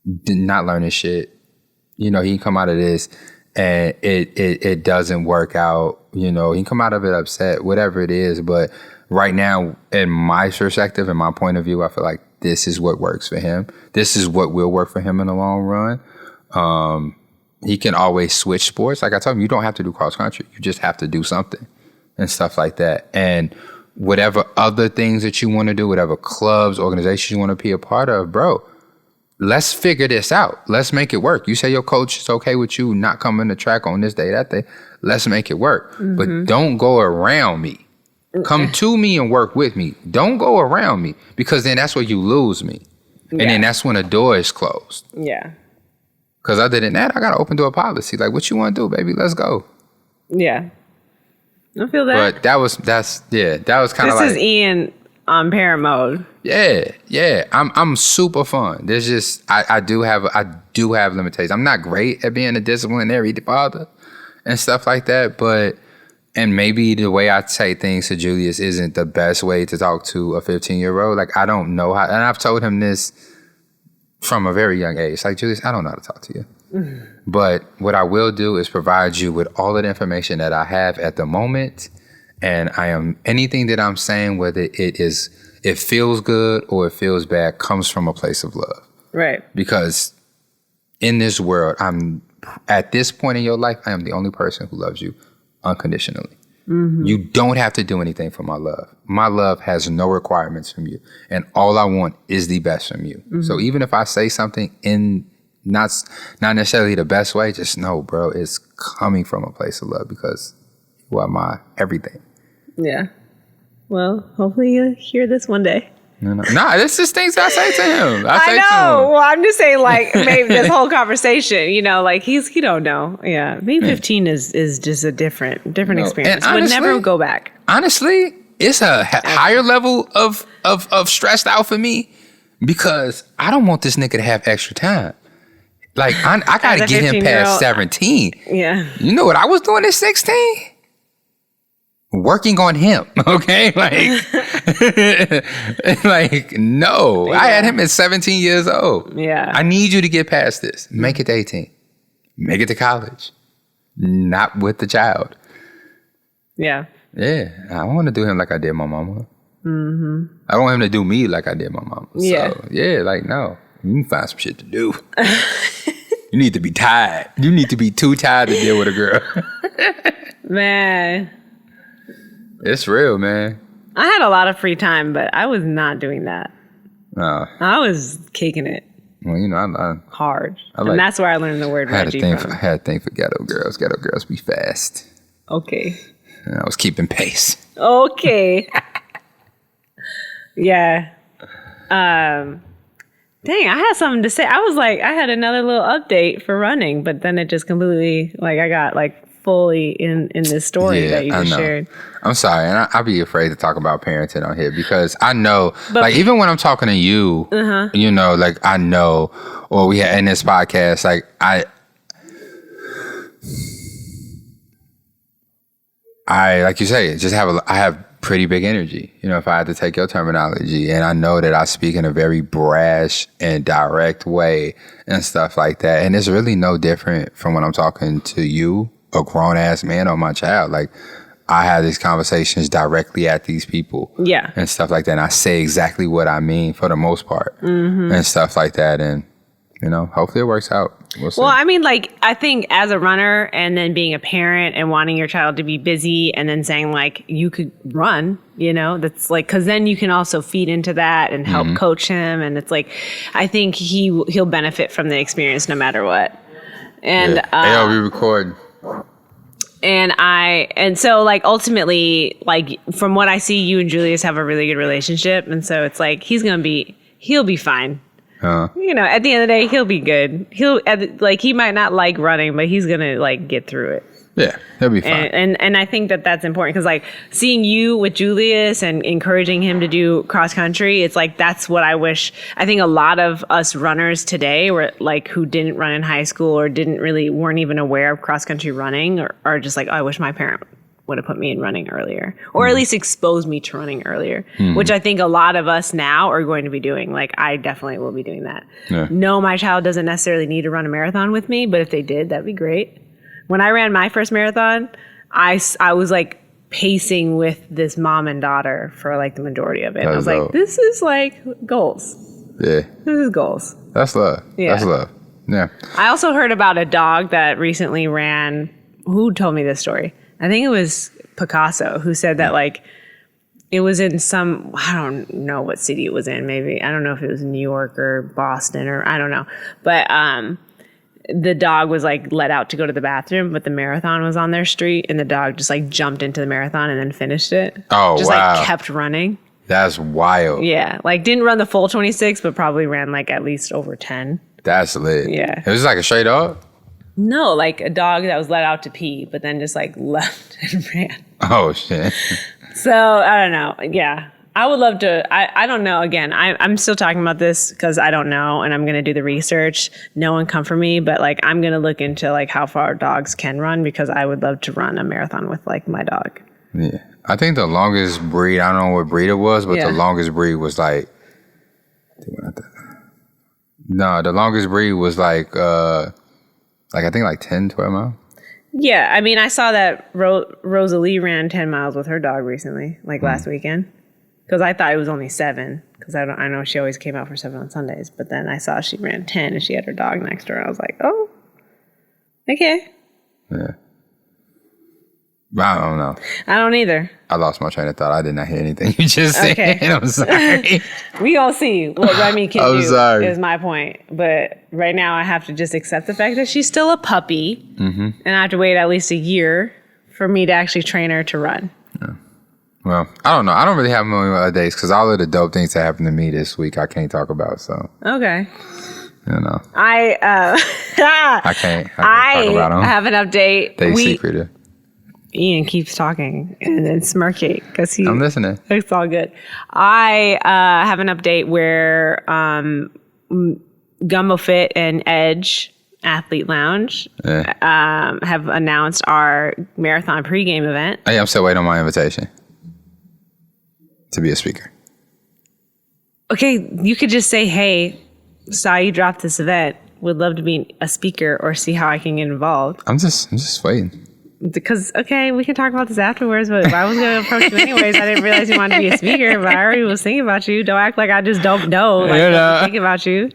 not learning shit. You know, he can come out of this and it doesn't work out. You know, he can come out of it upset, whatever it is, but right now, in my perspective, in my point of view, I feel like this is what works for him. This is what will work for him in the long run. He can always switch sports. Like I told him, you don't have to do cross country. You just have to do something and stuff like that. And whatever other things that you want to do, whatever clubs, organizations you want to be a part of, bro, let's figure this out. Let's make it work. You say your coach is okay with you not coming to track on this day, that day. Let's make it work. But don't go around me. Come to me and work with me. Don't go around me, because then that's where you lose me. And then that's when a door is closed. Yeah. Because other than that, I got to open door policy. Like, what you want to do, baby? Let's go. Yeah. I feel that. But that was kind of like. This is Ian on parent mode. Yeah. I'm super fun. There's just, I do have limitations. I'm not great at being a disciplinary father and stuff like that, but. And maybe the way I say things to Julius isn't the best way to talk to a 15-year-old. Like, I don't know how, and I've told him this from a very young age. Like, Julius, I don't know how to talk to you. But what I will do is provide you with all of the information that I have at the moment. And anything that I'm saying, whether it feels good or it feels bad, comes from a place of love. Right. Because in this world, at this point in your life, I am the only person who loves you unconditionally. You don't have to do anything for my love. My love has no requirements from you. And all I want is the best from you. So even if I say something in not necessarily the best way, just know, bro, it's coming from a place of love, because you are my everything. Yeah. Well, hopefully you'll hear this one day. No, this is things I say to him. I know. Well, I'm just saying, like, maybe this whole conversation, you know, like he don't know. Yeah, being 15 is just a different experience. Honestly, would never go back. Honestly, it's a higher level of stressed out for me, because I don't want this nigga to have extra time. Like, I gotta get him past 17. Yeah. You know what I was doing at 16? Working on him, okay? Like, no. Yeah. I had him at 17 years old. Yeah. I need you to get past this. Make it to 18. Make it to college. Not with the child. Yeah. Yeah. I want to do him like I did my mama. I don't want him to do me like I did my mama. Yeah. So, yeah, like, no. You can find some shit to do. You need to be tired. You need to be too tired to deal with a girl. Man. It's real, man. I had a lot of free time, but I was not doing that. I was kicking it. Well, you know, I hard. And that's where I learned the word Reggie from. I had a thing for ghetto girls. Ghetto girls be fast. Okay. And I was keeping pace. Okay. Yeah. Dang, I had something to say. I was like, I had another little update for running, but then it just completely, like, I got like fully in this story that you just shared. I'm sorry, and I'll be afraid to talk about parenting on here, because I know, like, even when I'm talking to you, you know, like, I know, or we had in this podcast, like, like you say, I have pretty big energy, if I had to take your terminology. And I know that I speak in a very brash and direct way and stuff like that. And it's really no different from when I'm talking to you, a grown ass man, or my child. Like, I have these conversations directly at these people. Yeah. And stuff like that. And I say exactly what I mean for the most part and stuff like that. And, hopefully it works out. We'll see. Well, I mean, like, I think as a runner and then being a parent and wanting your child to be busy and then saying, like, you could run, that's because then you can also feed into that and help coach him. And it's like, I think he'll benefit from the experience no matter what. And we record. And so, like, ultimately, like, from what I see, you and Julius have a really good relationship. And so it's like, he'll be fine. At the end of the day, he'll be good. He might not like running, but he's going to, like, get through it. Yeah, he'll be fine. And I think that's important because, like, seeing you with Julius and encouraging him to do cross country, it's like that's what I wish. I think a lot of us runners today were like who didn't run in high school or weren't even aware of cross country running or are just like, oh, I wish my parent would have put me in running earlier or at least exposed me to running earlier, which I think a lot of us now are going to be doing. Like, I definitely will be doing that. Yeah. No, my child doesn't necessarily need to run a marathon with me, but if they did, that'd be great. When I ran my first marathon, I was like pacing with this mom and daughter for like the majority of it. I was like, this is like goals. Yeah. This is goals. That's love. Yeah. That's love. Yeah. I also heard about a dog that recently ran. Who told me this story? I think it was Picasso who said that like it was in I don't know what city it was in. Maybe, I don't know if it was New York or Boston or I don't know. But, the dog was like let out to go to the bathroom, but the marathon was on their street and the dog just like jumped into the marathon and then finished it. Oh, just wow. Like kept running. That's wild. Yeah. Like didn't run the full 26, but probably ran like at least over 10. That's lit. Yeah. It was like a stray dog? No, like a dog that was let out to pee, but then just like left and ran. Oh, shit. So I don't know. Yeah. I would love to, I don't know. Again, I'm still talking about this because I don't know and I'm going to do the research. No one come for me, but like I'm going to look into like how far dogs can run because I would love to run a marathon with like my dog. Yeah. I think the longest breed, I don't know what breed it was, but the longest breed was like, no, the longest breed was like I think like 10, 12 miles. Yeah. I mean, I saw that Rosalie ran 10 miles with her dog recently, like last weekend. Because I thought it was only 7. Because I know she always came out for 7 on Sundays. But then I saw she ran 10 and she had her dog next to her. I was like, oh, okay. Yeah. I don't know. I don't either. I lost my train of thought. I did not hear anything you just said. I'm sorry. We all see what Remy can do sorry. Is my point. But right now I have to just accept the fact that she's still a puppy. Mm-hmm. And I have to wait at least a year for me to actually train her to run. Yeah. Well, I don't know. I don't really have many other days because all of the dope things that happened to me this week I can't talk about. So okay, I can't talk about them. I have an update. They secretive. Ian keeps talking and then smirking because I'm listening. It's all good. I have an update where Gumbo Fit and Edge Athlete Lounge have announced our marathon pregame event. Hey, I'm still waiting on my invitation to be a speaker. Okay, you could just say, hey, saw you drop this event. Would love to be a speaker or see how I can get involved. I'm just waiting. Because, okay, we can talk about this afterwards, but if I was going to approach you anyways, I didn't realize you wanted to be a speaker, but I already was thinking about you. Don't act like I just don't know. Like, I'm thinking about you.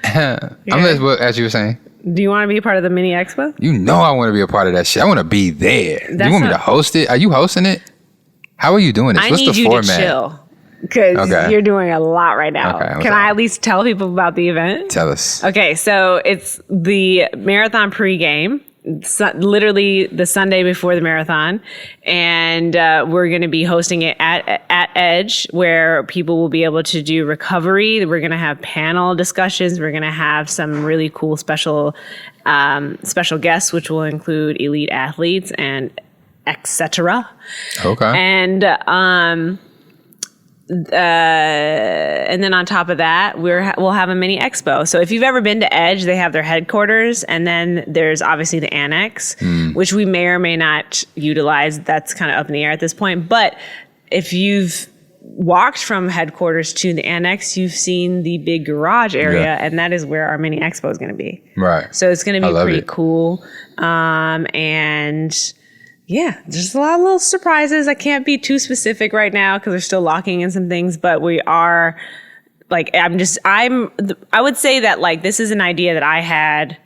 I'm listening, as you were saying. Do you want to be a part of the mini expo? You know I want to be a part of that shit. I want to be there. Do you want me to host it? Are you hosting it? How are you doing this? What's the format? I need you to chill because you're doing a lot right now. Okay, can I at least tell people about the event? Tell us. Okay, so it's the marathon pregame. Literally the Sunday before the marathon, and we're going to be hosting it at Edge, where people will be able to do recovery. We're going to have panel discussions. We're going to have some really cool special guests, which will include elite athletes and etc. Okay. And And then on top of that, we'll have a mini expo. So if you've ever been to Edge, they have their headquarters, and then there's obviously the annex, which we may or may not utilize. That's kind of up in the air at this point. But if you've walked from headquarters to the annex, you've seen the big garage area, and that is where our mini expo is going to be. Right. So it's going to be pretty cool. And yeah, there's a lot of little surprises. I can't be too specific right now because we're still locking in some things, but we are like, I would say that like, this is an idea that I had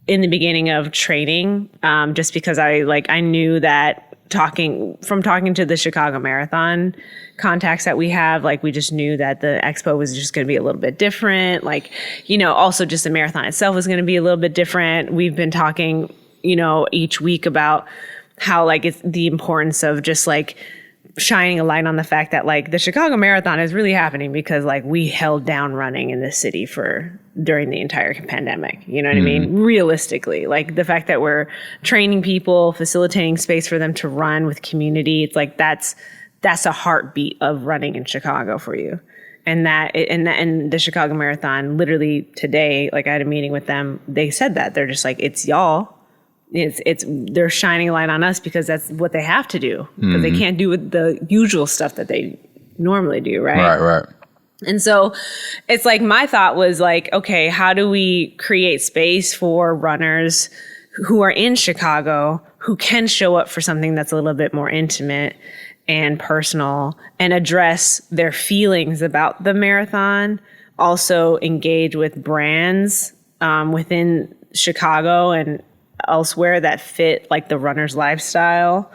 in the beginning of training, just because I knew that talking to the Chicago Marathon contacts that we have, like we just knew that the expo was just going to be a little bit different. Like, also just the marathon itself was going to be a little bit different. We've been talking, each week about how like it's the importance of just like shining a light on the fact that like the Chicago Marathon is really happening because like we held down running in this city during the entire pandemic. You know what I mean? Realistically, like the fact that we're training people, facilitating space for them to run with community. It's like that's a heartbeat of running in Chicago for you. And the Chicago Marathon, literally today, like I had a meeting with them. They said that they're just like, it's y'all. They're shining a light on us because that's what they have to do because they can't do the usual stuff that they normally do. Right. And so it's like, my thought was like, okay, how do we create space for runners who are in Chicago, who can show up for something that's a little bit more intimate and personal and address their feelings about the marathon, also engage with brands within Chicago and elsewhere that fit like the runner's lifestyle,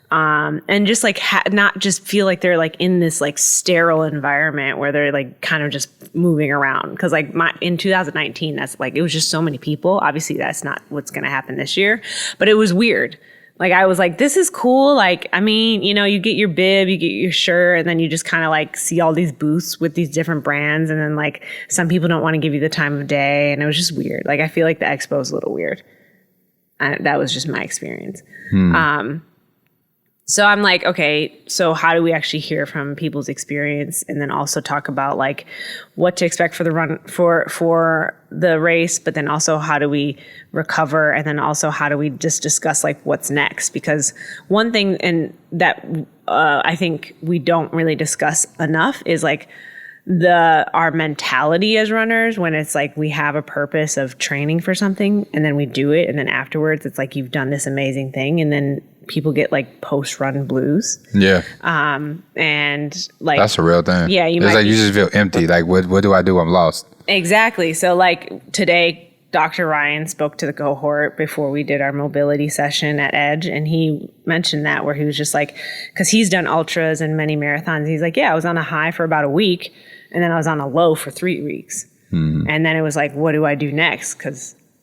and just like not just feel like they're like in this like sterile environment where they're like kind of just moving around. Because like in 2019, that's like, it was just so many people. Obviously that's not what's going to happen this year, but it was weird. Like I was like, this is cool. Like, I mean, you get your bib, you get your shirt, and then you just kind of like see all these booths with these different brands. And then like some people don't want to give you the time of day. And it was just weird. Like I feel like the expo is a little weird. That was just my experience. So I'm like, okay, so how do we actually hear from people's experience, and then also talk about like what to expect for the run for the race, but then also how do we recover, and then also how do we just discuss like what's next? Because one thing and that I think we don't really discuss enough is like our mentality as runners, when it's like we have a purpose of training for something and then we do it, and then afterwards it's like you've done this amazing thing, and then people get like post-run blues. Yeah. And like that's a real thing. Yeah, you just feel empty. Like what do I do? I'm lost. Exactly. So like today, Dr. Ryan spoke to the cohort before we did our mobility session at Edge, and he mentioned that, where he was just like, because he's done ultras and many marathons, he's like, yeah, I was on a high for about a week, and then I was on a low for 3 weeks, and then it was like, what do I do next?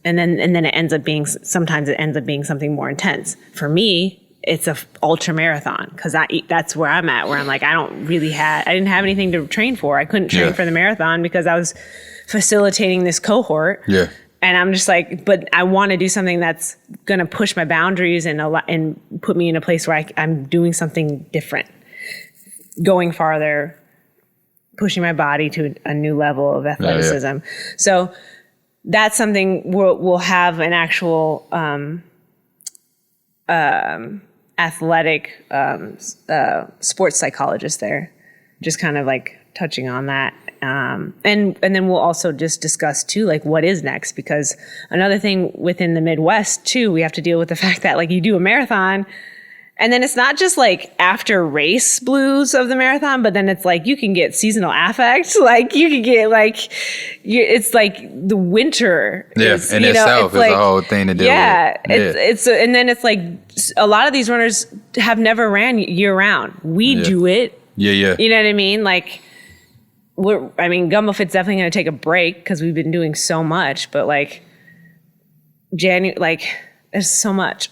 And then it ends up being something more intense. For me, it's a ultra marathon because that's where I'm at, where I'm like, I didn't have anything to train for. I couldn't train for the marathon because I was facilitating this cohort. Yeah. And I'm just like, but I want to do something that's going to push my boundaries and put me in a place where I'm doing something different, going farther, pushing my body to a new level of athleticism. Yeah. So that's something we'll have an actual athletic sports psychologist there, just kind of like touching on that. And then we'll also just discuss too, like what is next, because another thing within the Midwest too, we have to deal with the fact that like you do a marathon and then it's not just like after race blues of the marathon, but then it's like you can get seasonal affect. Like you can get like, it's like the winter. Yeah, in itself is like, a whole thing to deal with. And then it's like a lot of these runners have never ran year round. We do it. Yeah. You know what I mean? Like, Gumbo Fit's definitely going to take a break because we've been doing so much, but like there's so much.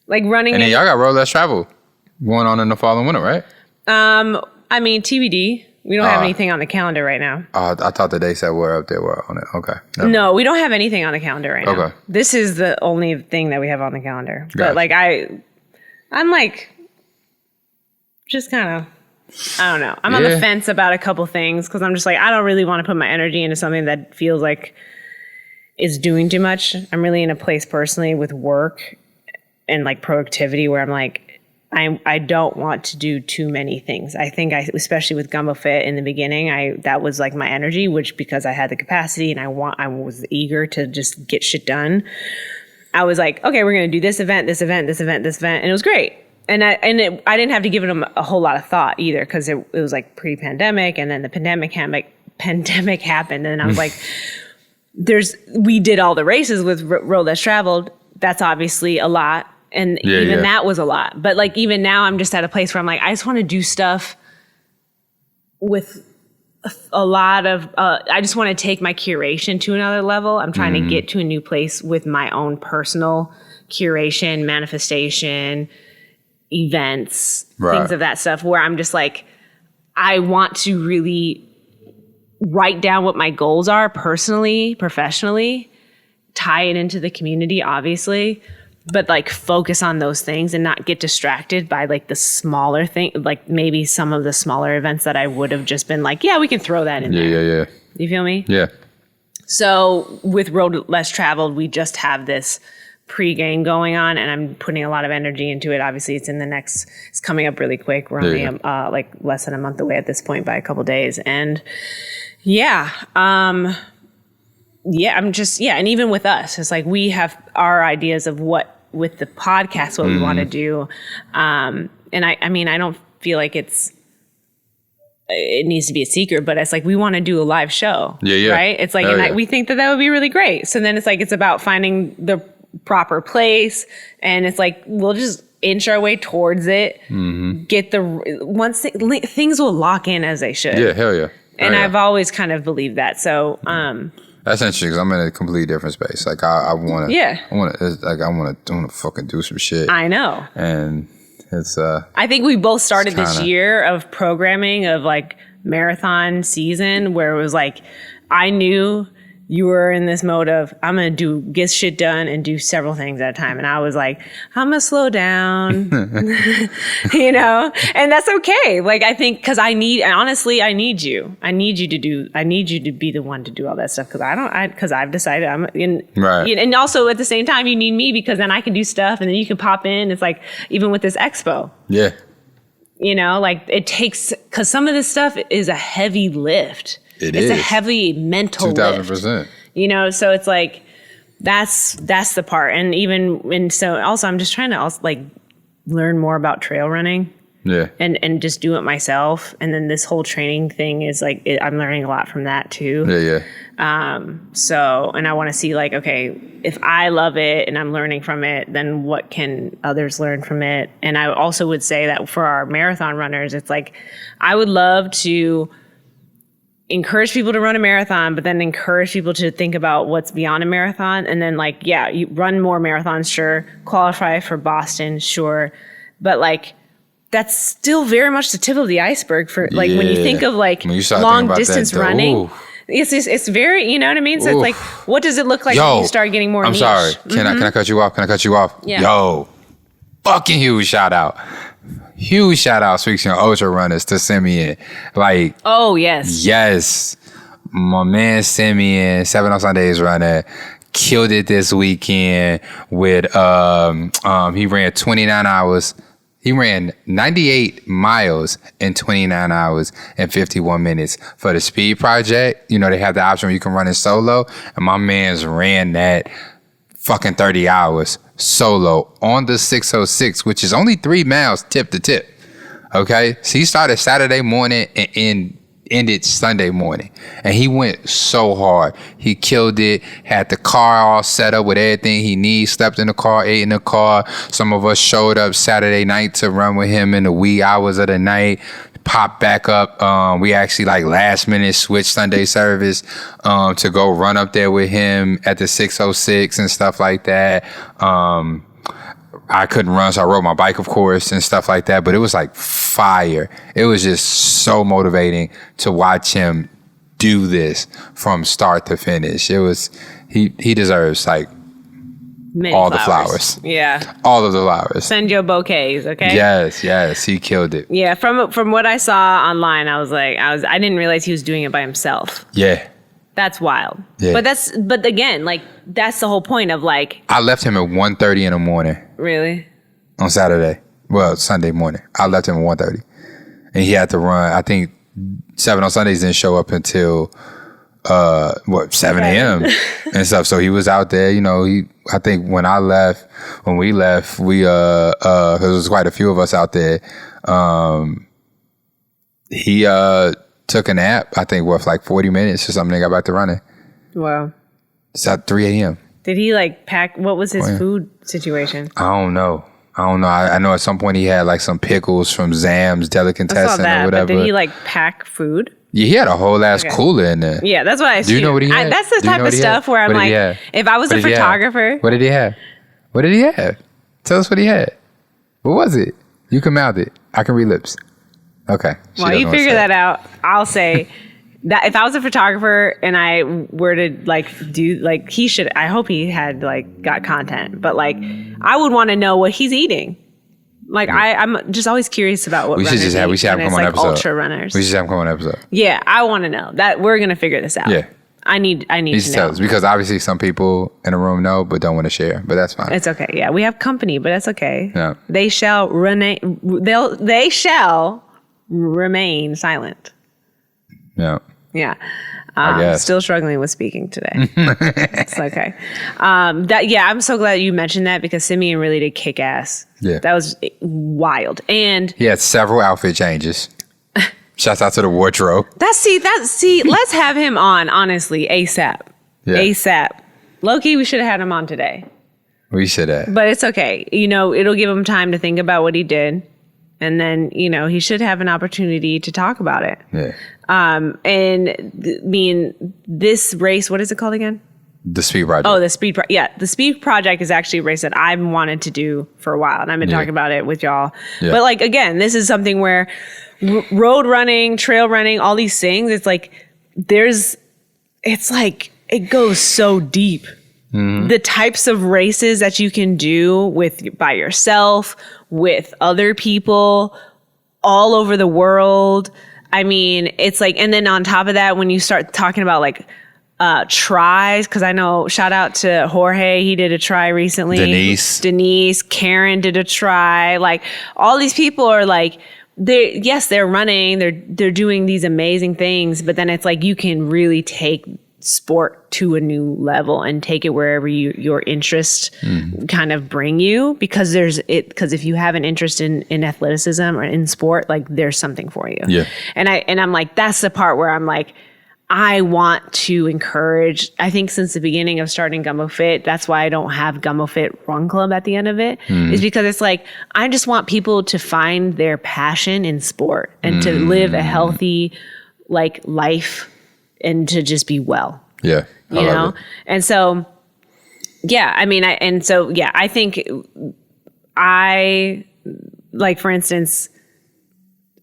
Like running. And then y'all got Road Less Travel going on in the fall and winter, right? TBD. We don't have anything on the calendar right now. I thought that they said we're up there. We're on it. Okay. No, we don't have anything on the calendar right now. Okay. This is the only thing that we have on the calendar. Gotcha. But like I'm like just kind of I don't know. I'm on the fence about a couple things because I'm just like, I don't really want to put my energy into something that feels like is doing too much. I'm really in a place personally with work and like productivity where I'm like, I don't want to do too many things. I think especially with Gumbo Fit in the beginning, that was like my energy, which because I had the capacity and I was eager to just get shit done. I was like, okay, we're going to do this event, this event, this event, this event. And it was great. And I didn't have to give it a whole lot of thought either because it was like pre-pandemic and then the pandemic happened. And I was like, we did all the races with Road Less Traveled. That's obviously a lot. And that was a lot. But like even now I'm just at a place where I'm like, I just want to do stuff with a lot of, I just want to take my curation to another level. I'm trying to get to a new place with my own personal curation, manifestation, events, things of that stuff where I'm just like, I want to really write down what my goals are personally, professionally, tie it into the community, obviously, but like focus on those things and not get distracted by like the smaller thing, like maybe some of the smaller events that I would have just been like, yeah, we can throw that in there. Yeah. You feel me? Yeah. So with Road Less Traveled, we just have this pregame going on and I'm putting a lot of energy into it. Obviously it's coming up really quick. We're only like less than a month away at this point by a couple days. And I'm just, and even with us, it's like we have our ideas of what, with the podcast, what we want to do. And I mean, I don't feel like it needs to be a secret, but it's like, we want to do a live show. Yeah. Right? It's like, we think that would be really great. So then it's like, it's about finding the proper place. And it's like, we'll just inch our way towards it. Get things will lock in as they should. Yeah. Hell yeah. And I've always kind of believed that. So, that's interesting because I'm in a completely different space. Like I want to fucking do some shit. I know. And it's I think we both started this year of programming of like marathon season where it was like I knew you were in this mode of I'm going to get shit done and do several things at a time. And I was like, I'm going to slow down, and that's okay. Like, I think, cause honestly, I need you. I need you to be the one to do all that stuff. Cause I've decided I'm in, right. And also at the same time, you need me because then I can do stuff and then you can pop in. It's like, even with this expo. Yeah. Like it takes, cause some of this stuff is a heavy lift. It's a heavy mental 2,000%. lift. So it's like that's the part. And so also I'm just trying to also like learn more about trail running. Yeah. And just do it myself. And then this whole training thing is like I'm learning a lot from that too. Yeah. So and I want to see like, okay, if I love it and I'm learning from it, then what can others learn from it? And I also would say that for our marathon runners, it's like I would love to encourage people to run a marathon, but then encourage people to think about what's beyond a marathon. And then like, yeah, you run more marathons, sure. Qualify for Boston, sure. But like, that's still very much the tip of the iceberg for like, when you think of like long distance running, it's very, you know what I mean? So it's like, what does it look like when you start getting more niche? Sorry. Can I cut you off? Yeah. Yo, fucking huge shout out. Huge shout out, speaking of ultra runners, to Simeon. Like, oh yes, my man Simeon, 7 on Sundays runner, killed it this weekend with he ran 29 hours. He ran 98 miles in 29 hours and 51 minutes for the Speed Project. They have the option where you can run it solo, and my man's ran that fucking 30 hours solo on the 606, which is only 3 miles tip to tip. Okay, so he started Saturday morning and ended Sunday morning, and he went so hard. He killed it. Had the car all set up with everything he needs. Slept in the car, ate in the car. Some of us showed up Saturday night to run with him in the wee hours of the night. Popped back up. We actually like last minute switched Sunday service to go run up there with him at the 606 and stuff like that. I couldn't run, so I rode my bike, of course, and stuff like that. But it was like fire. It was just so motivating to watch him do this from start to finish. It was he deserves like Many all the flowers. Yeah. All of the flowers. Send your bouquets, okay? Yes. He killed it. Yeah, from what I saw online, I didn't realize he was doing it by himself. Yeah. That's wild. Yeah. But again, like that's the whole point of like I left him at 1:30 in the morning. Really? On Saturday. Well, Sunday morning. I left him at 1:30. And he had to run, I think 7 on Sundays didn't show up until 7 a.m. and stuff. So he was out there, I think when we left, we cause there was quite a few of us out there. He took a nap, I think for like 40 minutes or something, and got back to running. Wow. It's at 3 a.m. Did he like pack, what was his food situation? I don't know. I know at some point he had like some pickles from Zam's Delicatessen or whatever. But did he like pack food? Yeah, he had a whole ass cooler in there. Yeah, that's what I assumed. Do you know what he had? That's the type of stuff where I'm like, if I was a photographer. What did he have? Tell us what he had. What was it? You can mouth it. I can read lips. Okay. While you figure that out, I'll say that if I was a photographer and I were to I hope he had like got content, but like I would want to know what he's eating. Like I'm just always curious about what we should have him come on episode. Ultra runners. We should have him come on episode. Yeah, I want to know that. We're gonna figure this out. Yeah, I need to know. Tell us, because obviously some people in the room know but don't want to share. But that's fine. It's okay. Yeah, we have company, but that's okay. Yeah. They shall remain silent. Yeah. Yeah. I guess. Still struggling with speaking today. It's okay. I'm so glad you mentioned that because Simeon really did kick ass. Yeah. That was wild. And he had several outfit changes. Shouts out to the wardrobe. Let's have him on, honestly, ASAP. Yeah. ASAP. Low-key, we should have had him on today. We should have. But it's okay. It'll give him time to think about what he did. And then, he should have an opportunity to talk about it. Yeah. This race, what is it called again? The Speed Project. Oh, the Speed Project is actually a race that I've wanted to do for a while, and I've been talking about it with y'all. Yeah. But like again, this is something where road running, trail running, all these things. It's like it goes so deep. Mm-hmm. The types of races that you can do by yourself, with other people, all over the world. I mean, it's like, and then on top of that, when you start talking about like tries, because I know, shout out to Jorge, he did a try recently. Denise, Karen did a try. Like all these people are like, they're running, they're doing these amazing things, but then it's like you can really take sport to a new level and take it wherever your interest kind of bring you, because if you have an interest in athleticism or in sport, like there's something for you. Yeah. And I'm like, that's the part where I'm like, I want to encourage. I think since the beginning of starting Gumbo Fit, that's why I don't have Gumbo Fit Run Club at the end of it, is because it's like, I just want people to find their passion in sport and to live a healthy like life and to just be well. Yeah. You know? It. And so, yeah, I mean, I think like, for instance,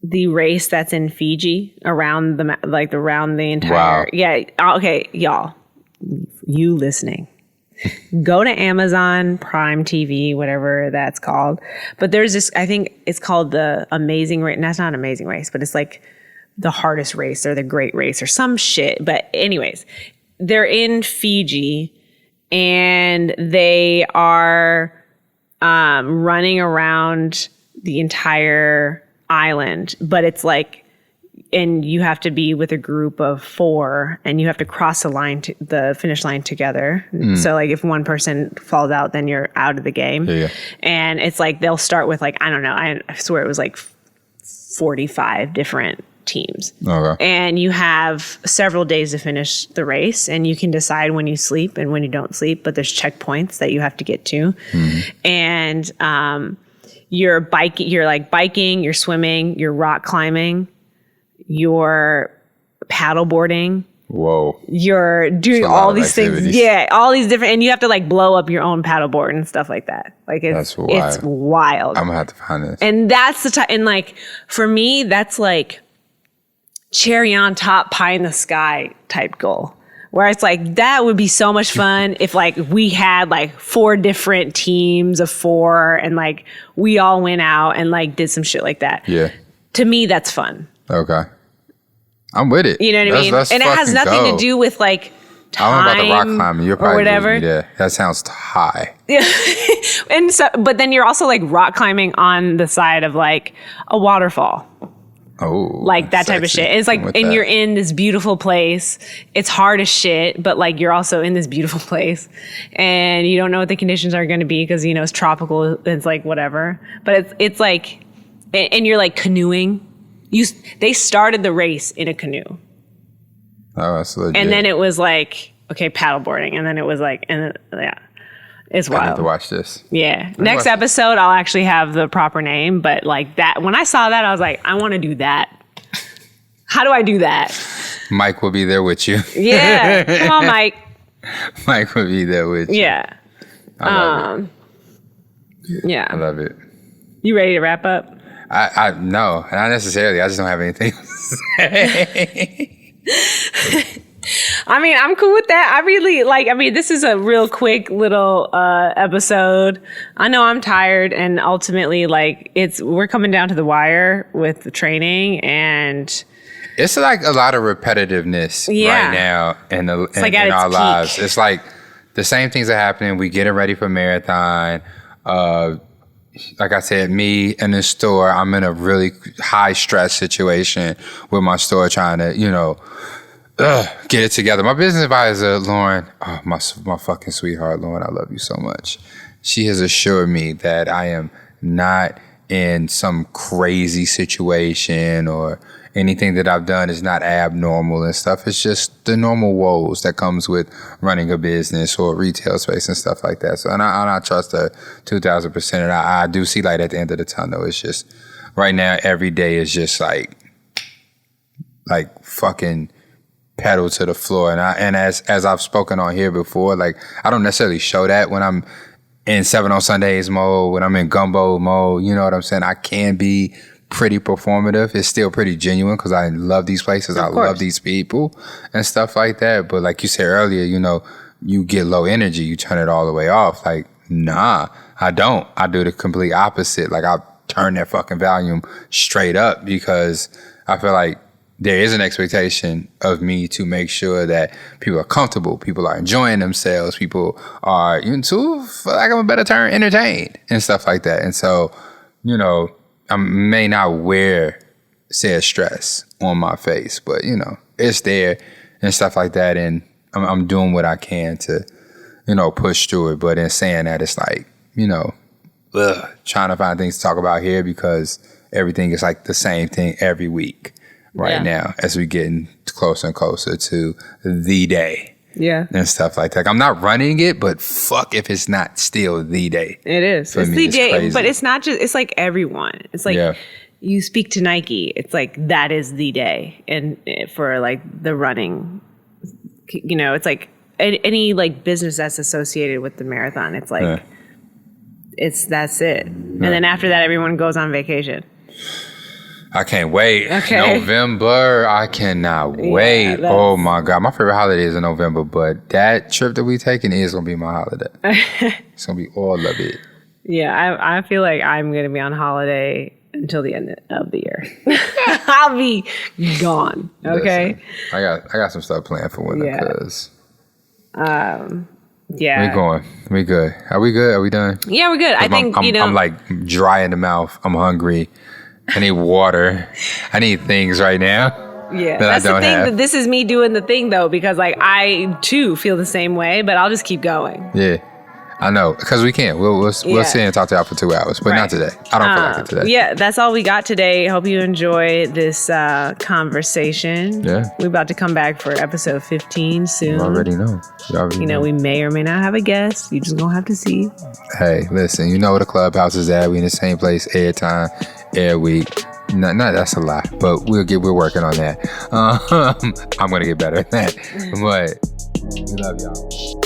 the race that's in Fiji around the entire, wow. Yeah. Okay. Y'all, you listening, go to Amazon Prime TV, whatever that's called. But there's this, I think it's called the Amazing Race. That's not Amazing Race, but it's like the hardest race or the great race or some shit. But anyways, they're in Fiji and they are running around the entire island, but it's like, and you have to be with a group of 4 and you have to cross the finish line together. So like if one person falls out, then you're out of the game. Yeah. And it's like, they'll start with like, I don't know, I swear it was like 45 different teams. Okay. And you have several days to finish the race, and you can decide when you sleep and when you don't sleep, but there's checkpoints that you have to get to. And you're biking, you're swimming, you're rock climbing, you're paddle boarding. Whoa. You're doing all these things. Yeah, all these different, and you have to like blow up your own paddleboard and stuff like that. Like it's wild. I'm gonna have to find this. And that's the time, and like for me, that's like cherry on top, pie in the sky type goal, Where it's like, that would be so much fun if like we had like 4 different teams of 4 and like we all went out and like did some shit like that. Yeah. To me, that's fun. Okay. I'm with it. You know what I mean? And it has nothing to do with like time. I don't know about the rock climbing. You're probably whatever. Yeah. That sounds high. Yeah. And so, but then you're also like rock climbing on the side of like a waterfall. Oh, like that type of shit. It's like, and you're in this beautiful place. It's hard as shit, but like you're also in this beautiful place, and you don't know what the conditions are going to be because you know it's tropical. It's like whatever, but it's like, and you're like canoeing. They started the race in a canoe. Oh, that's legit. And then it was like okay, paddleboarding, and then it was like, and yeah. It's wild. I need to watch this. Yeah. Next episode, I'll actually have the proper name. But like that, when I saw that, I was like, I want to do that. How do I do that? Mike will be there with you. Yeah. Come on, Mike. Mike will be there with you. Yeah. I love it. Yeah. I love it. You ready to wrap up? I no, not necessarily. I just don't have anything to say. I mean, I'm cool with that. I really this is a real quick little episode. I know I'm tired, and ultimately like we're coming down to the wire with the training, and it's like a lot of repetitiveness right now in our lives. It's like the same things are happening. We getting ready for marathon. Like I said, me in the store, I'm in a really high stress situation with my store trying to, get it together. My business advisor, Lauren, my fucking sweetheart, Lauren, I love you so much. She has assured me that I am not in some crazy situation or anything that I've done is not abnormal and stuff. It's just the normal woes that comes with running a business or retail space and stuff like that. So, and I trust her 2,000%. And I do see light at the end of the tunnel. It's just right now, every day is just like fucking pedal to the floor. And as I've spoken on here before, like I don't necessarily show that when I'm in 7 on Sundays mode, when I'm in gumbo mode, you know what I'm saying? I can be pretty performative. It's still pretty genuine because I love these places. I love these people and stuff like that. But like you said earlier, you get low energy, you turn it all the way off. Like, nah, I don't. I do the complete opposite. Like I turn that fucking volume straight up because I feel like there is an expectation of me to make sure that people are comfortable, people are enjoying themselves, people are, for lack of a better term, entertained and stuff like that. And so, I may not wear said stress on my face, but, it's there and stuff like that. And I'm doing what I can to, push through it. But in saying that, it's like, trying to find things to talk about here because everything is like the same thing every week. Now as we getting closer and closer to the day. Yeah. And stuff like that. I'm not running it, but fuck if it's not still the day. It is. It's the day, but it's not just, it's like everyone. It's like you speak to Nike, it's like that is the day. And for like the running, it's like any like business that's associated with the marathon, it's like, that's it. And then after that, everyone goes on vacation. I can't wait. Okay. November. I cannot wait. Oh my God. My favorite holiday is in November, but that trip that we taking is going to be my holiday. It's going to be all of it. Yeah. I feel like I'm going to be on holiday until the end of the year. I'll be gone. Okay. Listen, I got some stuff planned for winter because. Yeah. We're going. We good. Are we good? Are we done? Yeah, we're good. I think, I'm like dry in the mouth. I'm hungry. I need water. I need things right now. Yeah, that's the thing. But this is me doing the thing though, because like I too feel the same way, but I'll just keep going. Yeah, I know because we can't. We'll sit and talk to y'all for 2 hours, but not today. I don't feel like it today. Yeah, that's all we got today. Hope you enjoy this conversation. Yeah, we're about to come back for episode 15 soon. You already know. We may or may not have a guest. You just gonna have to see. Hey, listen. You know where the clubhouse is at. We in the same place every time. Every week. No, that's a lie, but we're working on that. I'm gonna get better at that. But we love y'all.